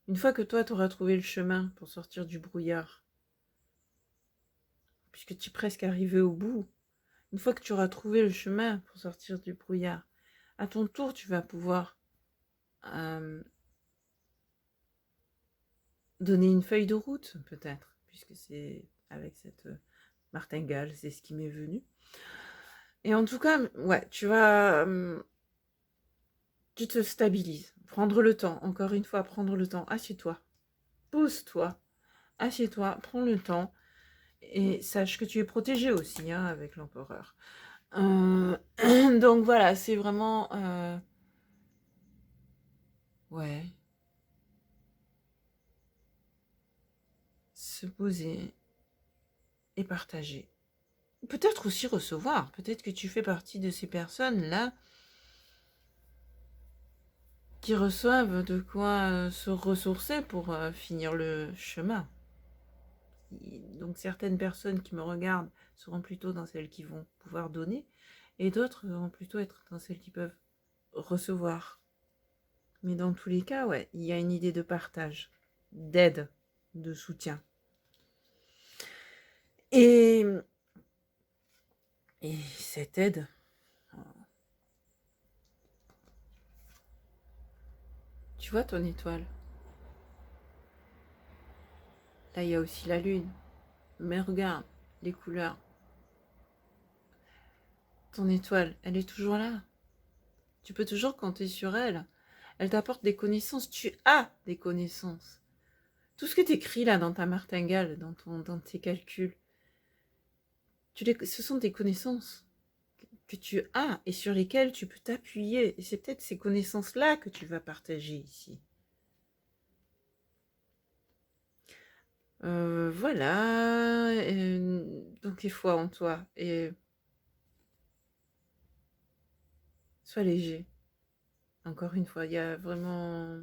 Une fois que toi, tu auras trouvé le chemin pour sortir du brouillard, puisque tu es presque arrivé au bout, une fois que tu auras trouvé le chemin pour sortir du brouillard, à ton tour, tu vas pouvoir euh, donner une feuille de route, peut-être, puisque c'est avec cette martingale, c'est ce qui m'est venu. Et en tout cas, ouais, tu te stabilises. Prendre le temps, encore une fois, prendre le temps. Assieds-toi, pose-toi, assieds-toi, prends le temps. Et sache que tu es protégé aussi hein, avec l'empereur. Euh, donc voilà, c'est vraiment... ouais. Se poser et partager. Peut-être aussi recevoir. Peut-être que tu fais partie de ces personnes-là qui reçoivent de quoi se ressourcer pour finir le chemin. Donc certaines personnes qui me regardent seront plutôt dans celles qui vont pouvoir donner et d'autres vont plutôt être dans celles qui peuvent recevoir. Mais dans tous les cas, ouais, il y a une idée de partage, d'aide, de soutien. Et, et cette aide, tu vois ton étoile. Là, il y a aussi la lune. Mais regarde les couleurs. Ton étoile, elle est toujours là. Tu peux toujours compter sur elle. Elle t'apporte des connaissances. Tu as des connaissances. Tout ce que tu écris là dans ta martingale, dans tes calculs, ce sont des connaissances que tu as et sur lesquelles tu peux t'appuyer. Et c'est peut-être ces connaissances-là que tu vas partager ici. Voilà. Donc, il foi en toi. Et sois léger. Encore une fois, il y a vraiment...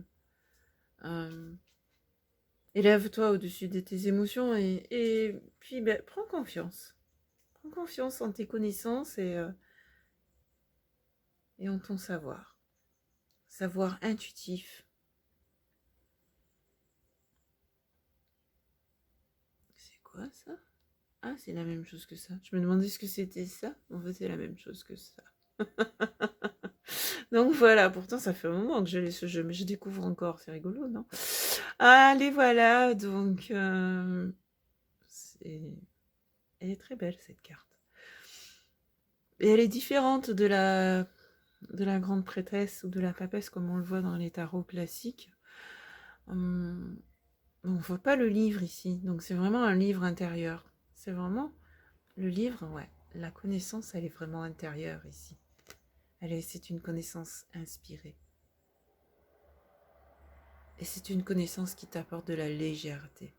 élève-toi au-dessus de tes émotions et puis ben, prends confiance. Prends confiance en tes connaissances et en ton savoir. Savoir intuitif. C'est quoi ça? Ah, c'est la même chose que ça. Je me demandais ce que c'était ça. En fait, c'est la même chose que ça. Donc voilà, pourtant ça fait un moment que je l'ai ce jeu, mais je découvre encore, c'est rigolo, non? Allez, voilà, donc elle est très belle cette carte. Et elle est différente de la grande prêtresse ou de la papesse comme on le voit dans les tarots classiques. On ne voit pas le livre ici, donc c'est vraiment un livre intérieur. C'est vraiment le livre, ouais. La connaissance, elle est vraiment intérieure ici. C'est une connaissance inspirée. Et c'est une connaissance qui t'apporte de la légèreté.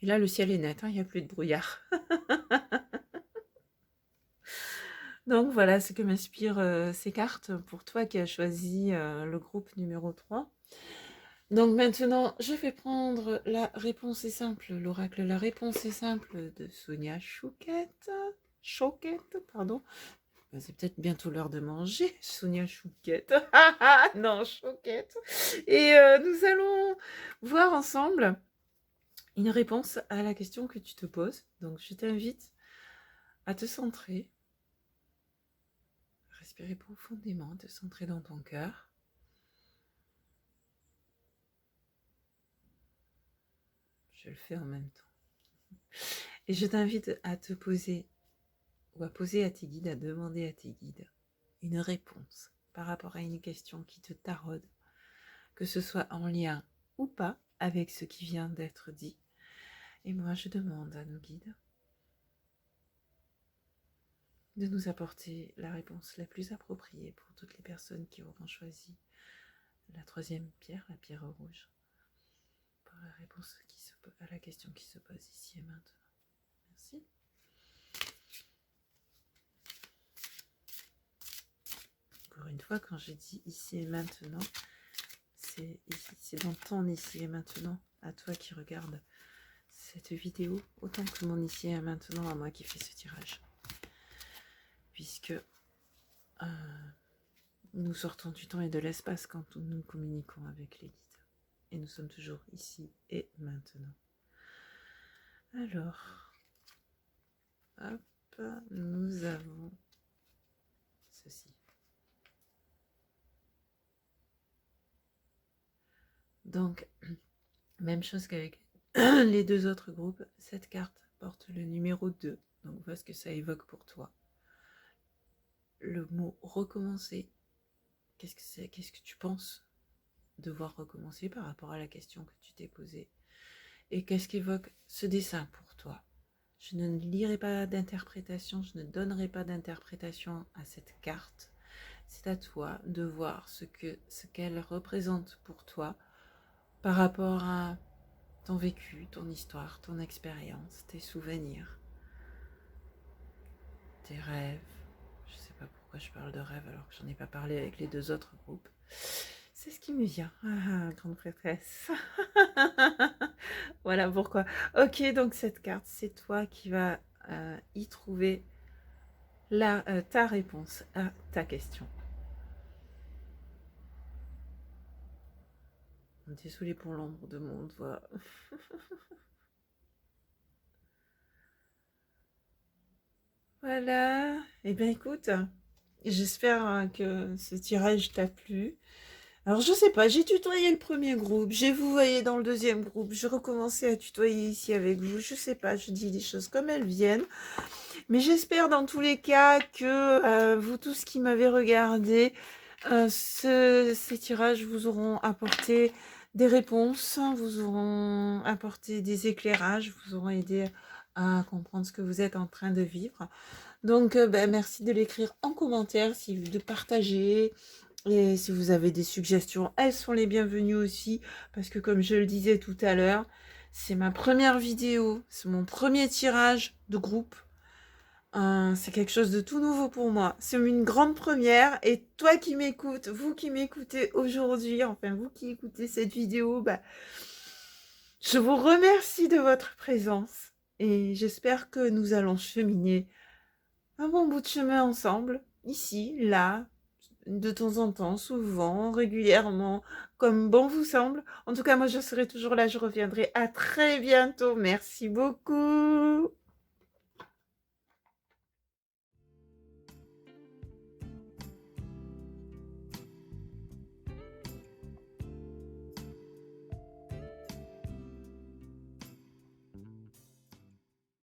Et là, le ciel est net, hein, il n'y a plus de brouillard. Donc voilà ce que m'inspirent ces cartes pour toi qui as choisi le groupe numéro 3. Donc maintenant, je vais prendre la réponse est simple, l'oracle La réponse est simple de Sonia Chouquette. Chouquette, pardon. C'est peut-être bientôt l'heure de manger, Sonia Chouquette. Non, Chouquette. Et nous allons voir ensemble une réponse à la question que tu te poses. Donc je t'invite à te centrer, respirer profondément, te centrer dans ton cœur. Je le fais en même temps. Et je t'invite à te poser ou à poser à tes guides, à demander à tes guides une réponse par rapport à une question qui te taraude, que ce soit en lien ou pas avec ce qui vient d'être dit. Et moi, je demande à nos guides de nous apporter la réponse la plus appropriée pour toutes les personnes qui auront choisi la troisième pierre, la pierre rouge, pour la réponse à la question qui se pose ici et maintenant. Merci. Encore une fois, quand j'ai dit ici et maintenant, c'est dans ton ici et maintenant, à toi qui regarde cette vidéo, autant que mon ici et maintenant à moi qui fais ce tirage. Puisque nous sortons du temps et de l'espace quand nous communiquons avec les guides. Et nous sommes toujours ici et maintenant. Alors, hop, nous avons ceci. Donc, même chose qu'avec les deux autres groupes, cette carte porte le numéro 2. Donc, voilà ce que ça évoque pour toi. Le mot recommencer, qu'est-ce que c'est? Qu'est-ce que tu penses devoir recommencer par rapport à la question que tu t'es posée? Et qu'est-ce qu'évoque ce dessin pour toi? Je ne lirai pas d'interprétation, je ne donnerai pas d'interprétation à cette carte. C'est à toi de voir ce qu'elle représente pour toi par rapport à ton vécu, ton histoire, ton expérience, tes souvenirs, tes rêves. Je ne sais pas pourquoi je parle de rêves alors que j'en ai pas parlé avec les deux autres groupes. C'est ce qui me vient. Ah, grande prêtresse. Voilà pourquoi. Ok, donc cette carte, c'est toi qui vas y trouver ta réponse à ta question. Désolée pour l'ombre de mon doigt. Voilà. Eh bien, écoute, j'espère que ce tirage t'a plu. Alors, je sais pas, j'ai tutoyé le premier groupe, j'ai vous voyez dans le deuxième groupe, je recommençais à tutoyer ici avec vous, je sais pas, je dis les choses comme elles viennent. Mais j'espère dans tous les cas que vous tous qui m'avez regardé, ces tirages vous auront apporté des réponses, vous auront apporté des éclairages, vous auront aidé à comprendre ce que vous êtes en train de vivre. Donc, merci de l'écrire en commentaire, de partager. Et si vous avez des suggestions, elles sont les bienvenues aussi. Parce que comme je le disais tout à l'heure, c'est ma première vidéo, c'est mon premier tirage de groupe. C'est quelque chose de tout nouveau pour moi. C'est une grande première. Et toi qui m'écoutes, vous qui m'écoutez aujourd'hui, enfin vous qui écoutez cette vidéo, je vous remercie de votre présence. Et j'espère que nous allons cheminer un bon bout de chemin ensemble, ici, là, de temps en temps, souvent, régulièrement, comme bon vous semble. En tout cas, moi, je serai toujours là, je reviendrai à très bientôt. Merci beaucoup.